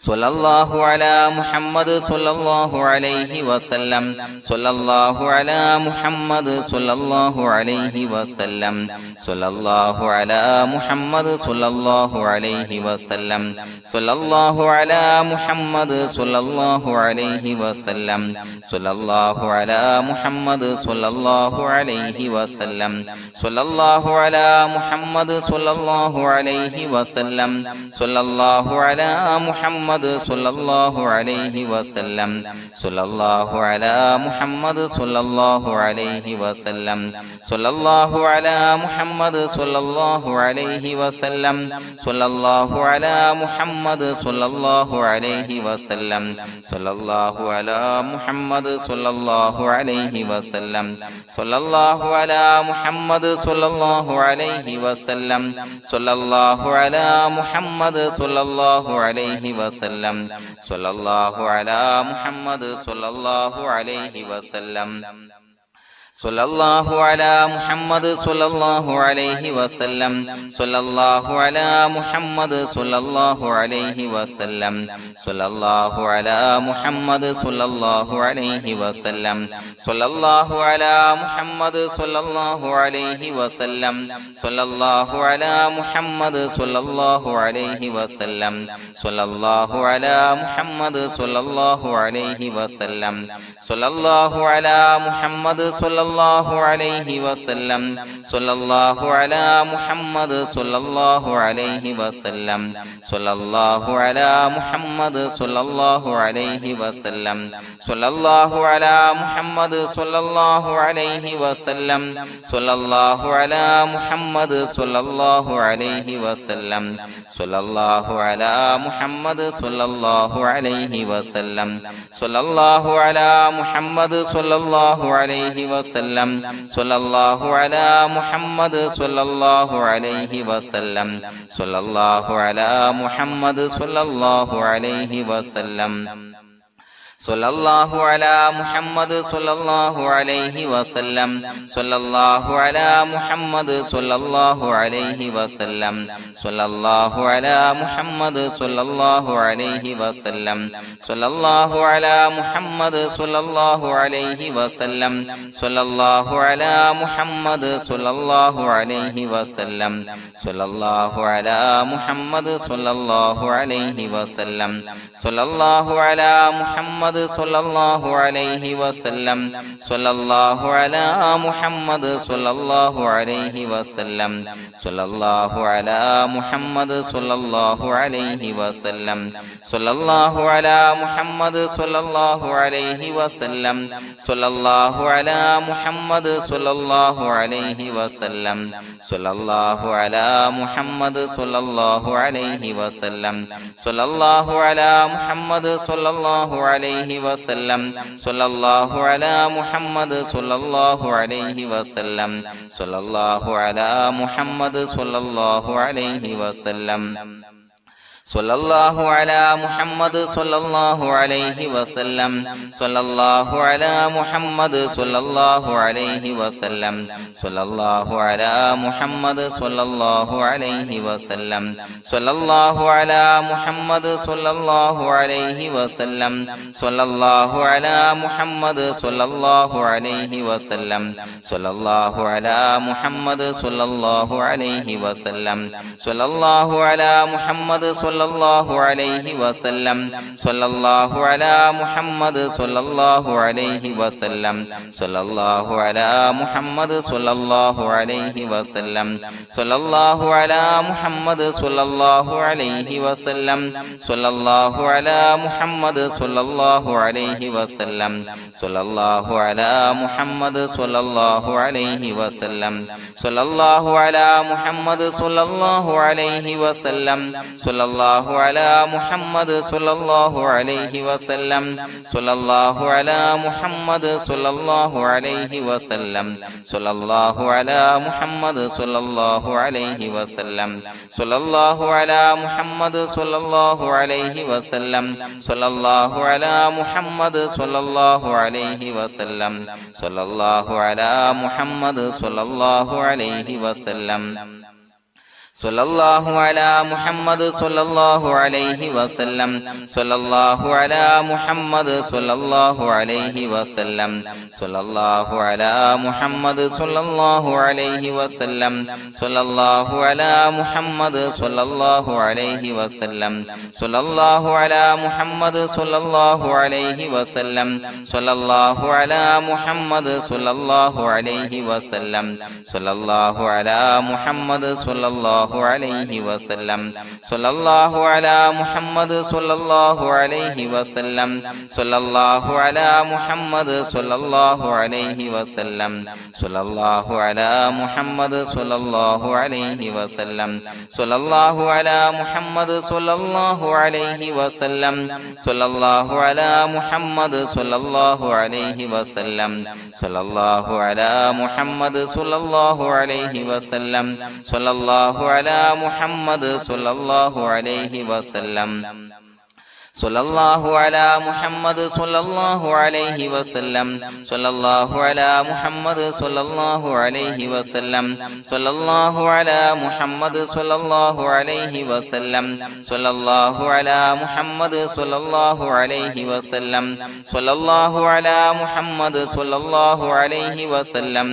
സ്വല്ലല്ലാഹു അലാ മുഹമ്മദ് സ്വല്ലല്ലാഹു അലൈഹി വസല്ലം സ്വല്ലല്ലാഹു അലാ മുഹമ്മദ് സ്വല്ലല്ലാഹു അലൈഹി വസല്ലം സ്വല്ലല്ലാഹു അലാ മുഹമ്മദ് സ്വല്ലല്ലാഹു അലൈഹി വസല്ലം സ്വല്ലല്ലാഹു അലാ മുഹമ്മദ് സ്വല്ലല്ലാഹു അലൈഹി വസല്ലം സ്വല്ലല്ലാഹു അലാ മുഹമ്മദ് സ്വല്ലല്ലാഹു അലൈഹി വസല്ലം സ്വല്ലല്ലാഹു അലാ മുഹമ്മദ് സ്വല്ലല്ലാഹു അലൈഹി വസല്ലം സ്വല്ലല്ലാഹു അലാ മുഹമ്മദ് സ്വല്ലല്ലാഹു അലൈഹി വസല്ലം സ്വല്ലല്ലാഹു അലാ മുഹമ്മദ് സ്വല്ലല്ലാഹു അലൈഹി വസല്ലം സ്വല്ലല്ലാഹു അലാ മുഹമ്മദ് സ്വല്ലല്ലാഹു അലൈഹി വസല്ലം സ്വല്ലല്ലാഹു അലാ മുഹമ്മദ് സ്വല്ലല്ലാഹു അലൈഹി വസല്ലം സ്വല്ലല്ലാഹു അലാ മുഹമ്മദ് സ്വല്ലല്ലാഹു അലൈഹി വസല്ലം സ്വല്ലല്ലാഹു അലാ മുഹമ്മദ് സ്വല്ലല്ലാഹു അലൈഹി വസല്ലം സ്വല്ലല്ലാഹു അലാ മുഹമ്മദ് സ്വല്ലല്ലാഹു അലൈഹി വസല്ലം സ്വല്ലല്ലാഹു അലാ മുഹമ്മദ് സ്വല്ലല്ലാഹു അലൈഹി വസല്ലം സ്വല്ലല്ലാഹു അലാ മുഹമ്മദ് സ്വല്ലല്ലാഹു അലൈഹി വസല്ലം സ്വല്ലല്ലാഹു അലാ മുഹമ്മദ് സ്വല്ലല്ലാഹു അലൈഹി വസല്ലം സ്വല്ലല്ലാഹു അലാ മുഹമ്മദ് സ്വല്ലല്ലാഹു അലൈഹി വസല്ലം സ്വല്ലല്ലാഹു അലാ മുഹമ്മദ് സ്വല്ലല്ലാഹു അലൈഹി വസല്ലം സ്വല്ലല്ലാഹു അലാ മുഹമ്മദ് സ്വല്ലല്ലാഹു അലൈഹി വസല്ലം സ്വല്ലല്ലാഹു അലാ മുഹമ്മദ് സ്വല്ലല്ലാഹു അലൈഹി വസല്ലം സ്വല്ലല്ലാഹു അലാ മുഹമ്മദ് സ്വല്ലല്ലാഹു അലൈഹി വസല്ലം സ്വല്ലല്ലാഹു അലാ മുഹമ്മദ് സ്വല്ലല്ലാഹു അലൈഹി വസല്ലം സ്വല്ലല്ലാഹു അലാ മുഹമ്മദ് സ്വല്ലല്ലാഹു അലൈഹി വസല്ലം സ്വല്ലല്ലാഹു അലാ മുഹമ്മദ് സ്വല്ലല്ലാഹു അലൈഹി വസല്ലം സ്വല്ലല്ലാഹു അലാ മുഹമ്മദ് സ്വല്ലല്ലാഹു അലൈഹി വസല്ലം സ്വല്ലല്ലാഹു അലാ മുഹമ്മദ് സ്വല്ലല്ലാഹു അലൈഹി വസല്ലം സ്വല്ലല്ലാഹു അലാ മുഹമ്മദ് സ്വല്ലല്ലാഹു അലൈഹി വസല്ലം സ്വല്ലല്ലാഹു അലാ മുഹമ്മദ് സ്വല്ലല്ലാഹു അലൈഹി വസല്ലം സ്വല്ലല്ലാഹു അലാ മുഹമ്മദ് സ്വല്ലല്ലാഹു അലൈഹി വസല്ലം സ്വല്ലല്ലാഹു അലാ മുഹമ്മദ് സ്വല്ലല്ലാഹു അലൈഹി വസല്ലം സ്വല്ലല്ലാഹു അലാ മുഹമ്മദ് സ്വല്ലല്ലാഹു അലൈഹി വസല്ലം സ്വല്ലല്ലാഹു അലാ മുഹമ്മദ് സ്വല്ലല്ലാഹു അലൈഹി വസല്ലം സ്വല്ലല്ലാഹു അലാ മുഹമ്മദ് സ്വല്ലല്ലാഹു അലൈഹി വസല്ലം സ്വല്ലല്ലാഹു അലാ മുഹമ്മദ് സ്വല്ലല്ലാഹു അലൈഹി വസല്ലം സ്വല്ലല്ലാഹു അലാ മുഹമ്മദ് സ്വല്ലല്ലാഹു അലൈഹി വസല്ലം സ്വല്ലല്ലാഹു അലാ മുഹമ്മദ് സ്വല്ലല്ലാഹു അലൈഹി വസല്ലം സ്വല്ലല്ലാഹു അലാ മുഹമ്മദ് സ്വല്ലല്ലാഹു അലൈഹി വസല്ലം സ്വല്ലല്ലാഹു അലാ മുഹമ്മദ് സ്വല്ലല്ലാഹു അലൈഹി വസല്ലം സ്വല്ലല്ലാഹു അലാ മുഹമ്മദ് സ്വല്ലല്ലാഹു അലൈഹി വസല്ലം സ്വല്ലല്ലാഹു അലാ മുഹമ്മദ് സ്വല്ലല്ലാഹു അലൈഹി വസല്ലം സ്വല്ലല്ലാഹു അലാ മുഹമ്മദ് സ്വല്ലല്ലാഹു അലൈഹി വസല്ലം സ്വല്ലല്ലാഹു അലാ മുഹമ്മദ് സ്വല്ലല്ലാഹു അലൈഹി വസല്ലം സ്വല്ലല്ലാഹു അലാ മുഹമ്മദ് സ്വല്ലല്ലാഹു അലൈഹി വസല്ലം സ്വല്ലല്ലാഹു അലാ മുഹമ്മദ് സ്വല്ലല്ലാഹു അലൈഹി വസല്ലം സ്വല്ലല്ലാഹു അലാ മുഹമ്മദ് സ്വല്ലല്ലാഹു അലൈഹി വസല്ലം സ്വല്ലല്ലാഹു അലാ മുഹമ്മദ് സ്വല്ലല്ലാഹു അലൈഹി വസല്ലം സ്വല്ലല്ലാഹു അലാ മുഹമ്മദ് സ്വല്ലല്ലാഹു അലൈഹി വസല്ലം സ്വല്ലല്ലാഹു അലാ മുഹമ്മദ് സ്വല്ലല്ലാഹു അലൈഹി വസല്ലം സ്വല്ലല്ലാഹു അലാ മുഹമ്മദ് സ്വല്ലല്ലാഹു അലൈഹി വസല്ലം സ്വല്ലല്ലാഹു അലാ മുഹമ്മദ് സ്വല്ലല്ലാഹു അലൈഹി വസല്ലം സ്വല്ലല്ലാഹു അലാ മുഹമ്മദ് സ്വല്ലല്ലാഹു അലൈഹി വസല്ലം സ്വല്ലല്ലാഹു അലാ മുഹമ്മദ് സ്വല്ലല്ലാഹു അലൈഹി വസല്ലം സ്വല്ലല്ലാഹു അലാ മുഹമ്മദ് സ്വല്ലല്ലാഹു അലൈഹി വസല്ലം സ്വല്ലല്ലാഹു അലാ മുഹമ്മദ് സ്വല്ലല്ലാഹു അലൈഹി വസല്ലം സ്വല്ലല്ലാഹു അലാ മുഹമ്മദ് സ്വല്ലല്ലാഹു അലൈഹി വസല്ലം സ്വല്ലല്ലാഹു അലാ മുഹമ്മദ് സ്വല്ലല്ലാഹു അലൈഹി വസല്ലം സ്വല്ലല്ലാഹു അലാ മുഹമ്മദ് സ്വല്ലല്ലാഹു അലൈഹി വസല്ലം സ്വല്ലല്ലാഹു അലാ മുഹമ്മദ് സ്വല്ലല്ലാഹു അലൈഹി വസല്ലം സ്വല്ലല്ലാഹു അലാ മുഹമ്മദ് സ്വല്ലല്ലാഹു അലൈഹി വസല്ലം സ്വല്ലല്ലാഹു അലാ മുഹമ്മദ് സ്വല്ലല്ലാഹു അലൈഹി വസല്ലം സ്വല്ലല്ലാഹു അലാ മുഹമ്മദ് സ്വല്ലല്ലാഹു അലൈഹി വസല്ലം സ്വല്ലല്ലാഹു അലാ മുഹമ്മദ് സ്വല്ലല്ലാഹു അലൈഹി വസല്ലം സ്വല്ലല്ലാഹു അലാ മുഹമ്മദ് സ്വല്ലല്ലാഹു അലൈഹി വസല്ലം സ്വല്ലല്ലാഹു അലാ മുഹമ്മദ് സ്വല്ലല്ലാഹു അലൈഹി വസല്ലം സ്വല്ലല്ലാഹു അലാ മുഹമ്മദ് സ്വല്ലല്ലാഹു അലൈഹി വസല്ലം സ്വല്ലല്ലാഹു അലാ മുഹമ്മദ് സ്വല്ലല്ലാഹു അലൈഹി വസല്ലം സ്വല്ലല്ലാഹു അലാ മുഹമ്മദ് സ്വല്ലല്ലാഹു അലൈഹി വസല്ലം സ്വല്ലല്ലാഹു അലാ മുഹമ്മദ് സ്വല്ലല്ലാഹു അലൈഹി വസല്ലം സ്വല്ലല്ലാഹു അലാ മുഹമ്മദ് സ്വല്ലല്ലാഹു അലൈഹി വസല്ലം സ്വല്ലല്ലാഹു അലാ മുഹമ്മദ് സ്വല്ലല്ലാഹു അലൈഹി വസല്ലം സ്വല്ലല്ലാഹു അലാ മുഹമ്മദ് സ്വല്ലല്ലാഹു അലൈഹി വസല്ലം സ്വല്ലല്ലാഹു അലാ മുഹമ്മദ് സ്വല്ലല്ലാഹു അലൈഹി വസല്ലം സ്വല്ലല്ലാഹു അലാ മുഹമ്മദ് സ്വല്ലല്ലാഹു അലൈഹി വസല്ലം സ്വല്ലല്ലാഹു അലാ മുഹമ്മദ് സ്വല്ലല്ലാഹു അലൈഹി വസല്ലം സ്വല്ലല്ലാഹു അലാ മുഹമ്മദ് സ്വല്ലല്ലാഹു അലൈഹി വസല്ലം സ്വല്ലല്ലാഹു അലാ മുഹമ്മദ് സ്വല്ലല്ലാഹു അലൈഹി വസല്ലം സ്വല്ലല്ലാഹു അലാ മുഹമ്മദ് സ്വല്ലല്ലാഹു അലൈഹി വസല്ലം സ്വല്ലല്ലാഹു അലാ മുഹമ്മദ് സ്വല്ലല്ലാഹു അലൈഹി വസല്ലം സ്വല്ലല്ലാഹു അലാ മുഹമ്മദ് സ്വല്ലല്ലാഹു അലൈഹി വസല്ലം സ്വല്ലല്ലാഹു അലാ മുഹമ്മദ് സ്വല്ലല്ലാഹു അലൈഹി വസല്ലം സ്വല്ലല്ലാഹു അലാ മുഹമ്മദ് സ്വല്ലല്ലാഹു അലൈഹി വസല്ലം സ്വല്ലല്ലാഹു അലാ മുഹമ്മദ് സ്വല്ലല്ലാഹു അലൈഹി വസല്ലം സ്വല്ലല്ലാഹു അലാ മുഹമ്മദ് സ്വല്ലല്ലാഹു അലൈഹി വസല്ലം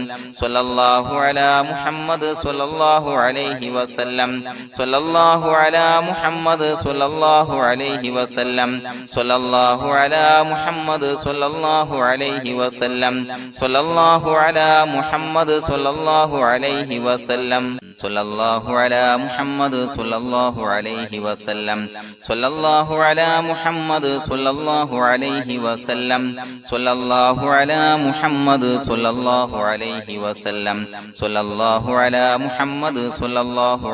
സ്വല്ലല്ലാഹു അലാ മുഹമ്മദ് സ്വല്ലല്ലാഹു അലൈഹി വസല്ലം സ്വല്ലല്ലാഹു അലാ മുഹമ്മദ് സ്വല്ലല്ലാഹു അലൈഹി വസല്ലം സ്വല്ലല്ലാഹു അലാ മുഹമ്മദ് സ്വല്ലല്ലാഹു അലൈഹി വസല്ലം സ്വല്ലല്ലാഹു അലാ മുഹമ്മദ് സ്വല്ലല്ലാഹു അലൈഹി വസല്ലം സ്വല്ലല്ലാഹു അലാ മുഹമ്മദ് സ്വല്ലല്ലാഹു അലൈഹി വസല്ലം സ്വല്ലല്ലാഹു അലാ മുഹമ്മദ് സ്വല്ലല്ലാഹു അലൈഹി വസല്ലം സ്വല്ലല്ലാഹു അലാ മുഹമ്മദ് സ്വല്ലല്ലാഹു അലൈഹി വസല്ലം സ്വല്ലല്ലാഹു അലാ മുഹമ്മദ് സ്വല്ലല്ലാഹു അലൈഹി വസല്ലം സ്വല്ലല്ലാഹു അലാ മുഹമ്മദ് സ്വല്ലല്ലാഹു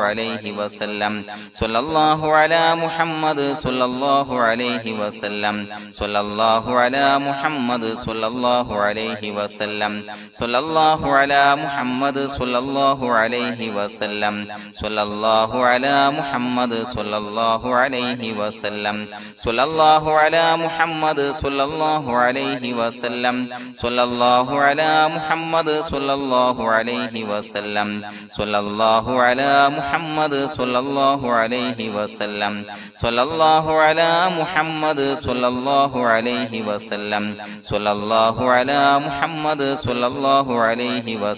അലൈഹി വസല്ലം സ്വല്ലല്ലാഹു അലാ മുഹമ്മദ് സ്വല്ലല്ലാഹു അലൈഹി വസല്ലം സ്വല്ലല്ലാഹു അലാ മുഹമ്മദ് സ്വല്ലല്ലാഹു അലൈഹി വസല്ലം സ്വല്ലല്ലാഹു അലാ മുഹമ്മദ് സ്വല്ലല്ലാഹു അലൈഹി വസല്ലം സ്വല്ലല്ലാഹു അലാ മുഹമ്മദ് സ്വല്ലല്ലാഹു അലൈഹി വസല്ലം സ്വല്ലല്ലാഹു അലാ മുഹമ്മദ് സ്വല്ലല്ലാഹു അലൈഹി വസല്ലം സ്വല്ലല്ലാഹു അലാ മുഹമ്മദ് സ്വല്ലല്ലാഹു അലൈഹി വസല്ലം സ്വല്ലല്ലാഹു അലാ മുഹമ്മദ് സ്വല്ലല്ലാഹു അലൈഹി വസല്ലം സ്വല്ലല്ലാഹു അലാ മുഹമ്മദ് സ്വല്ലല്ലാഹു അലൈഹി വസല്ലം സ്വല്ലല്ലാഹു അലാ മുഹമ്മദ് സ്വല്ലല്ലാഹു അലൈഹി വസല്ലം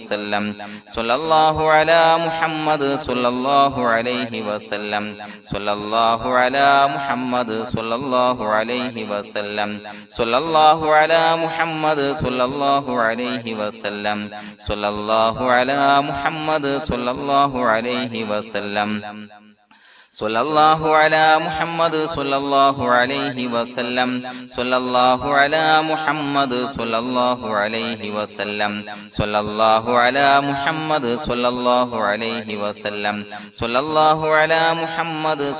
സ്വല്ലല്ലാഹു അലാ മുഹമ്മദ് സ്വല്ലല്ലാഹു അലൈഹി വസല്ലം സ്വല്ലല്ലാഹു അലാ മുഹമ്മദ് സ്വല്ലല്ലാഹു അലൈഹി വസല്ലം സ്വല്ലല്ലാഹു അലാ മുഹമ്മദ് സ്വല്ലല്ലാഹു അലൈഹി വസല്ലം സ്വല്ലല്ലാഹു അലാ മുഹമ്മദ് സ്വല്ലല്ലാഹു അലൈഹി വസല്ലം സ്വല്ലല്ലാഹു അലാ മുഹമ്മദ് സ്വല്ലല്ലാഹു അലൈഹി വസല്ലം സ്വല്ലല്ലാഹു അലാ മുഹമ്മദ് സ്വല്ലല്ലാഹു അലൈഹി വസല്ലം സ്വല്ലല്ലാഹു അലാ മുഹമ്മദ്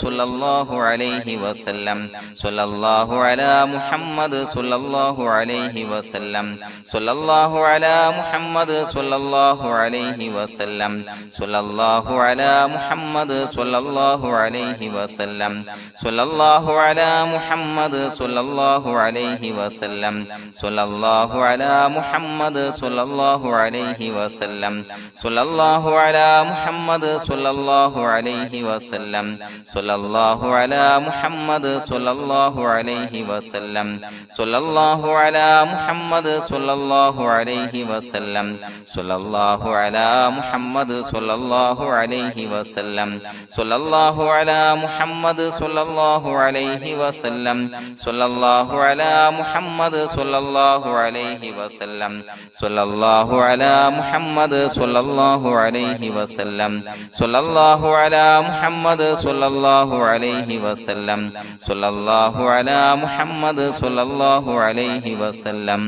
സ്വല്ലല്ലാഹു അലൈഹി വസല്ലം സ്വല്ലല്ലാഹു അലാ മുഹമ്മദ് സ്വല്ലല്ലാഹു അലൈഹി വസല്ലം സ്വല്ലല്ലാഹു അലാ മുഹമ്മദ് സ്വല്ലല്ലാഹു അലൈഹി വസല്ലം സ്വല്ലല്ലാഹു അലാ മുഹമ്മദ് സ്വല്ലല്ലാഹു അലൈഹി വസല്ലം സ്വല്ലല്ലാഹു അലാ മുഹമ്മദ് സ്വല്ലല്ലാഹു അലൈഹി വസല്ലം സ്വല്ലല്ലാഹു അലാ മുഹമ്മദ് സ്വല്ലല്ലാഹു അലൈഹി വസല്ലം സ്വല്ലല്ലാഹു അലാ മുഹമ്മദ് സ്വല്ലല്ലാഹു അലൈഹി വസല്ലം സ്വല്ലല്ലാഹു അലാ മുഹമ്മദ് സ്വല്ലല്ലാഹു അലൈഹി വസല്ലം സ്വല്ലല്ലാഹു അലാ മുഹമ്മദ് സ്വല്ലല്ലാഹു അലൈഹി വസല്ലം സ്വല്ലല്ലാഹു അലാ മുഹമ്മദ് സ്വല്ലല്ലാഹു അലൈഹി വസല്ലം സ്വല്ലല്ലാഹു അലാ മുഹമ്മദ് സ്വല്ലല്ലാഹു അലൈഹി വസല്ലം സ്വല്ലല്ലാഹു അലാ മുഹമ്മദ് സ്വല്ലല്ലാഹു അലൈഹി വസല്ലം സ്വല്ലല്ലാഹു അലാ മുഹമ്മദ് സ്വല്ലല്ലാഹു അലൈഹി വസല്ലം സ്വല്ലല്ലാഹു അലാ മുഹമ്മദ് സ്വല്ലല്ലാഹു അലൈഹി വസല്ലം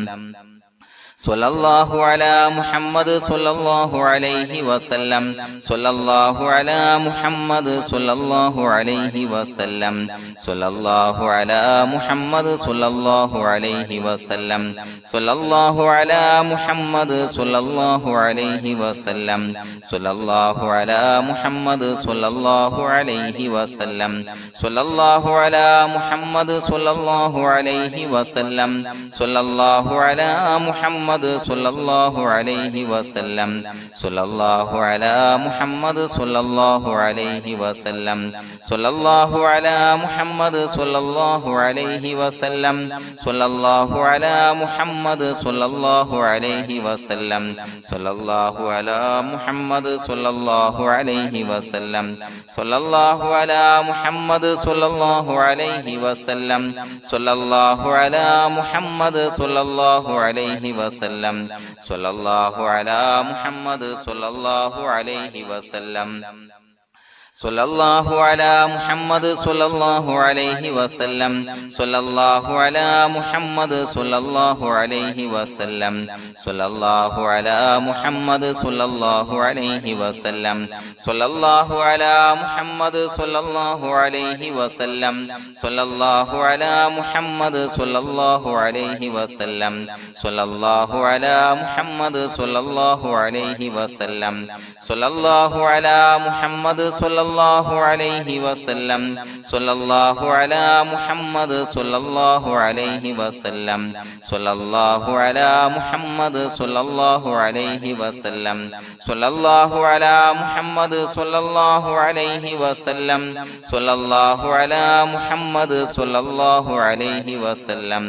സ്വല്ലല്ലാഹു അലാ മുഹമ്മദ് സ്വല്ലല്ലാഹു അലൈഹി വസല്ലം സ്വല്ലല്ലാഹു അലാ മുഹമ്മദ് സ്വല്ലല്ലാഹു അലൈഹി വസല്ലം സ്വല്ലല്ലാഹു അലാ മുഹമ്മദ് സ്വല്ലല്ലാഹു അലൈഹി വസല്ലം സ്വല്ലല്ലാഹു അലാ മുഹമ്മദ് സ്വല്ലല്ലാഹു അലൈഹി വസല്ലം സ്വല്ലല്ലാഹു അലാ മുഹമ്മദ് സ്വല്ലല്ലാഹു അലൈഹി വസല്ലം സ്വല്ലല്ലാഹു അലാ മുഹമ്മദ് സ്വല്ലല്ലാഹു അലൈഹി വസല്ലം സ്വല്ലല്ലാഹു അലാ മുഹമ്മദ് മുഹമ്മദ് സ്വല്ലല്ലാഹു അലൈഹി വസല്ലം സ്വല്ലല്ലാഹു അലാ മുഹമ്മദ് സ്വല്ലല്ലാഹു അലൈഹി വസല്ലം സ്വല്ലല്ലാഹു അലാ മുഹമ്മദ് സ്വല്ലല്ലാഹു അലൈഹി വസല്ലം സ്വല്ലല്ലാഹു അലാ മുഹമ്മദ് സ്വല്ലല്ലാഹു അലൈഹി വസല്ലം സ്വല്ലല്ലാഹു അലാ മുഹമ്മദ് സ്വല്ലല്ലാഹു അലൈഹി വസല്ലം സ്വല്ലല്ലാഹു അലാ മുഹമ്മദ് സ്വല്ലല്ലാഹു അലൈഹി വസല്ലം സ്വല്ലല്ലാഹു അലാ മുഹമ്മദ് സ്വല്ലല്ലാഹു അലൈഹി വസല്ലം സ്വല്ലല്ലാഹു അലാ മുഹമ്മദ് സ്വല്ലല്ലാഹു അലൈഹി വസല്ലം സ്വല്ലല്ലാഹു അലാ മുഹമ്മദ് സ്വല്ലല്ലാഹു അലൈഹി വസല്ലം സ്വല്ലല്ലാഹു അലാ മുഹമ്മദ് സ്വല്ലല്ലാഹു അലൈഹി വസല്ലം സ്വല്ലല്ലാഹു അലാ മുഹമ്മദ് സ്വല്ലല്ലാഹു അലൈഹി വസല്ലം സ്വല്ലല്ലാഹു അലാ മുഹമ്മദ് സ്വല്ലല്ലാഹു അലൈഹി വസല്ലം സ്വല്ലല്ലാഹു അലാ മുഹമ്മദ് സ്വല്ലല്ലാഹു അലൈഹി വസല്ലം സ്വല്ലല്ലാഹു അലാ മുഹമ്മദ് സ്വല്ലല്ലാഹു അലൈഹി വസല്ലം സ്വല്ലല്ലാഹു അലാ മുഹമ്മദ് സ്വല്ലല്ലാഹു അലൈഹി വസല്ലം സ്വല്ലല്ലാഹു അലാ മുഹമ്മദ് സ്വല്ലല്ലാഹു അലൈഹി വസല്ലം സ്വല്ലല്ലാഹു അലാ മുഹമ്മദ് സ്വല്ലല്ലാഹു അലൈഹി വസല്ലം സ്വല്ലല്ലാഹു അലാ മുഹമ്മദ് സ്വല്ലല്ലാഹു അലൈഹി വസല്ലം സ്വല്ലല്ലാഹു അലാ മുഹമ്മദ് സ്വല്ലല്ലാഹു അലൈഹി വസല്ലം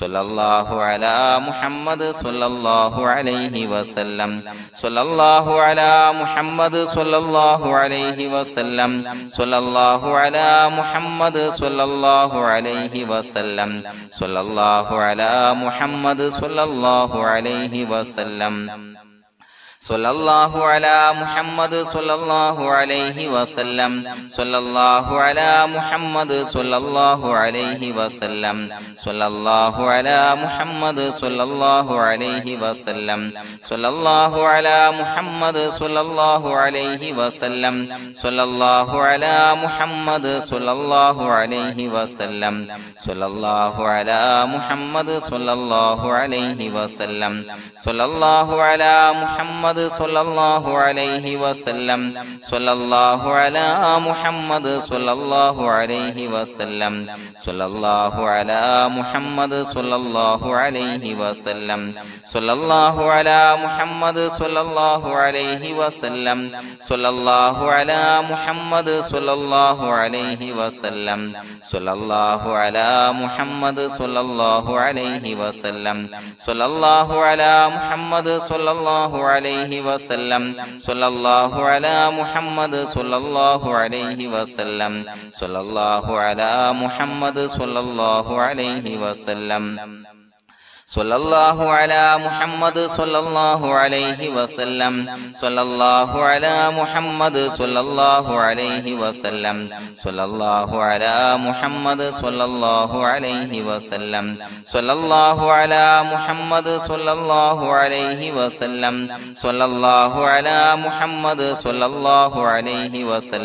സ്വല്ലല്ലാഹു അലാ മുഹമ്മദ് സ്വല്ലല്ലാഹു അലൈഹി വസല്ലം സ്വല്ലല്ലാഹു അലാ മുഹമ്മദ് സ്വല്ലല്ലാഹു അലൈഹി വസല്ലം സ്വല്ലല്ലാഹു അലാ മുഹമ്മദ് സ്വല്ലല്ലാഹു അലൈഹി വസല്ലം സ്വല്ലല്ലാഹു അലാ മുഹമ്മദ് സ്വല്ലല്ലാഹു അലൈഹി വസല്ലം സ്വല്ലല്ലാഹു അലാ മുഹമ്മദ് സ്വല്ലല്ലാഹു അലൈഹി വസല്ലം സ്വല്ലല്ലാഹു അലാ മുഹമ്മദ് സ്വല്ലല്ലാഹു അലൈഹി വസല്ലം സ്വല്ലല്ലാഹു അലാ മുഹമ്മദ് സ്വല്ലല്ലാഹു അലൈഹി വസല്ലം സ്വല്ലല്ലാഹു അലാ മുഹമ്മദ് സ്വല്ലല്ലാഹു അലൈഹി വസല്ലം സ്വല്ലല്ലാഹു അലാ മുഹമ്മദ് സ്വല്ലല്ലാഹു അലൈഹി വസല്ലം സ്വല്ലല്ലാഹു അലാ മുഹമ്മദ് സ്വല്ലല്ലാഹു അലൈഹി വസല്ലം സ്വല്ലല്ലാഹു അലാ മുഹമ്മദ് സ്വല്ലല്ലാഹു അലൈഹി വസല്ലം സ്വല്ലല്ലാഹു അലാ മുഹമ്മദ് സ്വല്ലല്ലാഹു അലൈഹി വസല്ലം സ്വല്ലല്ലാഹു അലാ മുഹമ്മദ് സ്വല്ലല്ലാഹു അലൈഹി വസല്ലം സ്വല്ലല്ലാഹു അലാ മുഹമ്മദ് സ്വല്ലല്ലാഹു അലൈഹി വസല്ലം സ്വല്ലല്ലാഹു അലാ മുഹമ്മദ് സ്വല്ലല്ലാഹു അലൈഹി വസല്ലം സ്വല്ലല്ലാഹു അലാ മുഹമ്മദ് സ്വല്ലല്ലാഹു അലൈഹി വസല്ലം സ്വല്ലല്ലാഹു അലാ മുഹമ്മദ് സ്വല്ലല്ലാഹു അലൈഹി വസല്ലം സ്വല്ലല്ലാഹു അലാ മുഹമ്മദ് സ്വല്ലല്ലാഹു അലൈഹി വസല്ലം സ്വല്ലല്ലാഹു അലാ മുഹമ്മദ് സ്വല്ലല്ലാഹു അലൈഹി വസല്ലം സ്വല്ലല്ലാഹു അലാ മുഹമ്മദ് സ്വല്ലല്ലാഹു അലൈഹി വസല്ലം സ്വല്ലല്ലാഹു അലാ മുഹമ്മദ് സ്വല്ലല്ലാഹു അലൈഹി വസല്ലം സ്വല്ലല്ലാഹു അലാ മുഹമ്മദ് സ്വല്ലല്ലാഹു അലൈഹി വസല്ലം സ്വല്ലല്ലാഹു അലാ മുഹമ്മദ് സ്വല്ലല്ലാഹു അലൈഹി വസല്ലം സ്വല്ലല്ലാഹു അലാ മുഹമ്മദ് സ്വല്ലല്ലാഹു അലൈഹി വസല്ലം സ്വല്ലല്ലാഹു അലാ മുഹമ്മദ് സ്വല്ലല്ലാഹു അലൈഹി വസല്ലം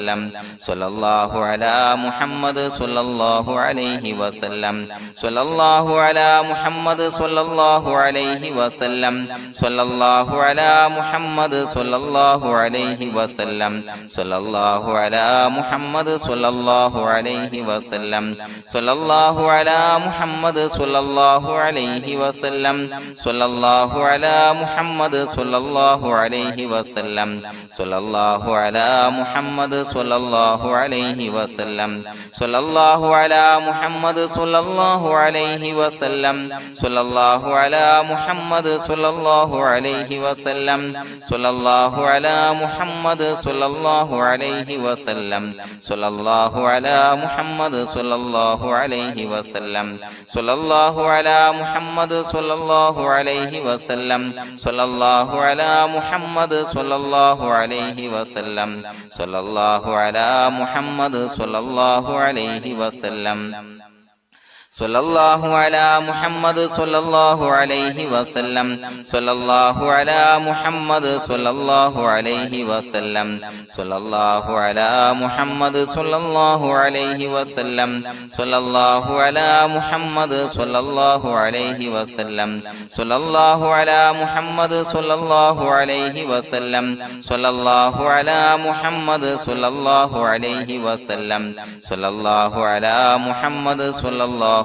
സ്വല്ലല്ലാഹു അലാ മുഹമ്മദ് സ്വല്ലല്ലാഹു അലൈഹി വസല്ലം സ്വല്ലല്ലാഹു അലാ മുഹമ്മദ് സ്വല്ലല്ലാഹു അലൈഹി വസല്ലം സ്വല്ലല്ലാഹു അലാ മുഹമ്മദ് സ്വല്ലല്ലാഹു അലൈഹി വസല്ലം സ്വല്ലല്ലാഹു അലാ മുഹമ്മദ് സ്വല്ലല്ലാഹു അലൈഹി വസല്ലം സ്വല്ലല്ലാഹു അലാ മുഹമ്മദ് സ്വല്ലല്ലാഹു അലൈഹി വസല്ലം സ്വല്ലല്ലാഹു അലാ മുഹമ്മദ് സ്വല്ലല്ലാഹു അലൈഹി വസല്ലം സ്വല്ലല്ലാഹു അലാ മുഹമ്മദ് സ്വല്ലല്ലാഹു അലൈഹി വസല്ലം സ്വല്ലല്ലാഹു അലാ മുഹമ്മദ് സ്വല്ലല്ലാഹു അലൈഹി വസല്ലം സ്വല്ലല്ലാഹു അലാ മുഹമ്മദ് സ്വല്ലല്ലാഹു അലൈഹി വസല്ലം സ്വല്ലല്ലാഹു അലാ മുഹമ്മദ് സ്വല്ലല്ലാഹു അലൈഹി വസല്ലം സ്വല്ലല്ലാഹു അലാ മുഹമ്മദ് സ്വല്ലല്ലാഹു അലൈഹി വസല്ലം സ്വല്ലല്ലാഹു അലാ മുഹമ്മദ് സ്വല്ലല്ലാഹു അലൈഹി വസല്ലം സ്വല്ലല്ലാഹു അലാ മുഹമ്മദ് സ്വല്ലല്ലാഹു അലൈഹി വസല്ലം സ്വല്ലല്ലാഹു അലാ മുഹമ്മദ് സ്വല്ലല്ലാഹു അലൈഹി വസല്ലം സ്വല്ലല്ലാഹു അലാ മുഹമ്മദ് സ്വല്ലല്ലാഹു അലൈഹി വസല്ലം സ്വല്ലല്ലാഹു അലാ മുഹമ്മദ് സ്വല്ലല്ലാഹു അലൈഹി വസല്ലം സ്വല്ലല്ലാഹു അലാ മുഹമ്മദ് സ്വല്ലല്ലാഹു അലൈഹി വസല്ലം സ്വല്ലല്ലാഹു അലാ മുഹമ്മദ് സ്വല്ലല്ലാഹു അലൈഹി വസല്ലം സ്വല്ലല്ലാഹു അലാ മുഹമ്മദ് സ്വല്ലല്ലാഹു അലൈഹി വസല്ലം സ്വല്ലല്ലാഹു അലാ മുഹമ്മദ് സ്വല്ലല്ലാഹു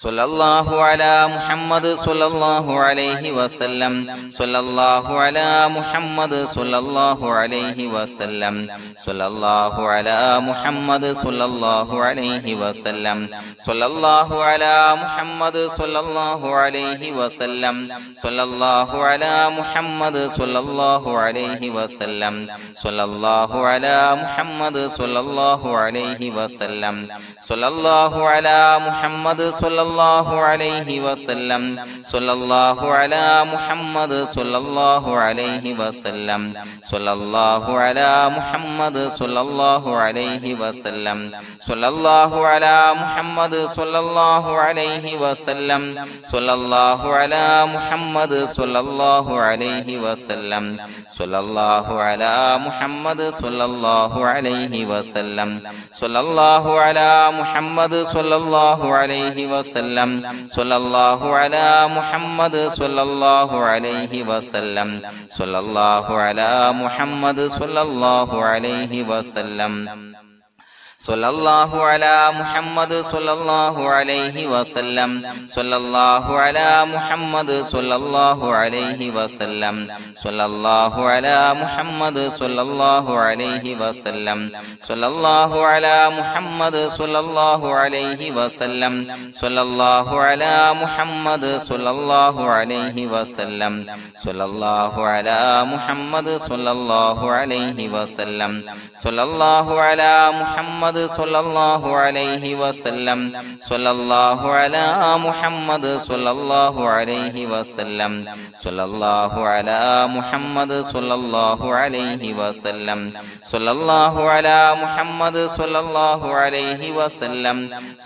സ്വല്ലല്ലാഹു അലാ മുഹമ്മദ് സ്വല്ലല്ലാഹു അലൈഹി വസല്ലം സ്വല്ലല്ലാഹു അലാ മുഹമ്മദ് സ്വല്ലല്ലാഹു അലൈഹി വസല്ലം സ്വല്ലല്ലാഹു അലാ മുഹമ്മദ് സ്വല്ലല്ലാഹു അലൈഹി വസല്ലം സ്വല്ലല്ലാഹു അലാ മുഹമ്മദ് സ്വല്ലല്ലാഹു അലൈഹി വസല്ലം സ്വല്ലല്ലാഹു അലാ മുഹമ്മദ് സ്വല്ലല്ലാഹു അലൈഹി വസല്ലം സ്വല്ലല്ലാഹു അലാ മുഹമ്മദ് സ്വല്ലല്ലാഹു അലൈഹി വസല്ലം സ്വല്ലല്ലാഹു അലാ മുഹമ്മദ് സ്വല്ലല്ലാഹു അലൈഹി വസല്ലം സ്വല്ലല്ലാഹു അലാ മുഹമ്മദ് സ്വല്ലല്ലാഹു അലൈഹി വസല്ലം സ്വല്ലല്ലാഹു അലാ മുഹമ്മദ് സ്വല്ലല്ലാഹു അലൈഹി വസല്ലം സ്വല്ലല്ലാഹു അലാ മുഹമ്മദ് സ്വല്ലല്ലാഹു അലൈഹി വസല്ലം സ്വല്ലല്ലാഹു അലാ മുഹമ്മദ് സ്വല്ലല്ലാഹു അലൈഹി വസല്ലം സ്വല്ലല്ലാഹു അലാ മുഹമ്മദ് സ്വല്ലല്ലാഹു അലൈഹി വസല്ലം സ്വല്ലല്ലാഹു അലാ മുഹമ്മദ് സ്വല്ലല്ലാഹു അലൈഹി വസല്ലം സ്വല്ലല്ലാഹു അലാ മുഹമ്മദ് സ്വല്ലല്ലാഹു അലൈഹി വസല്ലം സ്വല്ലല്ലാഹു അലാ മുഹമ്മദ് സ്വല്ലല്ലാഹു അലൈഹി വസല്ലം സ്വല്ലല്ലാഹു അലാ മുഹമ്മദ് സ്വല്ലല്ലാഹു അലൈഹി വസല്ലം സ്വല്ലല്ലാഹു അലാ മുഹമ്മദ് സ്വല്ലല്ലാഹു അലൈഹി വസല്ലം സ്വല്ലല്ലാഹു അലാ മുഹമ്മദ് സ്വല്ലല്ലാഹു അലൈഹി വസല്ലം സ്വല്ലല്ലാഹു അലാ മുഹമ്മദ് സ്വല്ലല്ലാഹു അലൈഹി വസല്ലം സ്വല്ലല്ലാഹു അലാ മുഹമ്മദ് സ്വല്ലല്ലാഹു അലൈഹി വസല്ലം സ്വല്ലല്ലാഹു അലാ മുഹമ്മദ് സ്വല്ലല്ലാഹു അലൈഹി വസല്ലം സ്വല്ലല്ലാഹു അലാ മുഹമ്മദ് സ്വല്ലല്ലാഹു അലൈഹി വസല്ലം സ്വല്ലല്ലാഹു അലാ മുഹമ്മദ് സ്വല്ലല്ലാഹു അലൈഹി വസല്ലം സ്വല്ലല്ലാഹു അലാ മുഹമ്മദ് സ്വല്ലല്ലാഹു അലൈഹി വസല്ലം സ്വല്ലല്ലാഹു അലാ മുഹമ്മദ് സ്വല്ലല്ലാഹു അലൈഹി വസല്ലം സ്വല്ലല്ലാഹു അലാ മുഹമ്മദ് സ്വല്ലല്ലാഹു അലൈഹി വസല്ലം സ്വല്ലല്ലാഹു അലാ മുഹമ്മദ് സ്വല്ലല്ലാഹു അലൈഹി വസല്ലം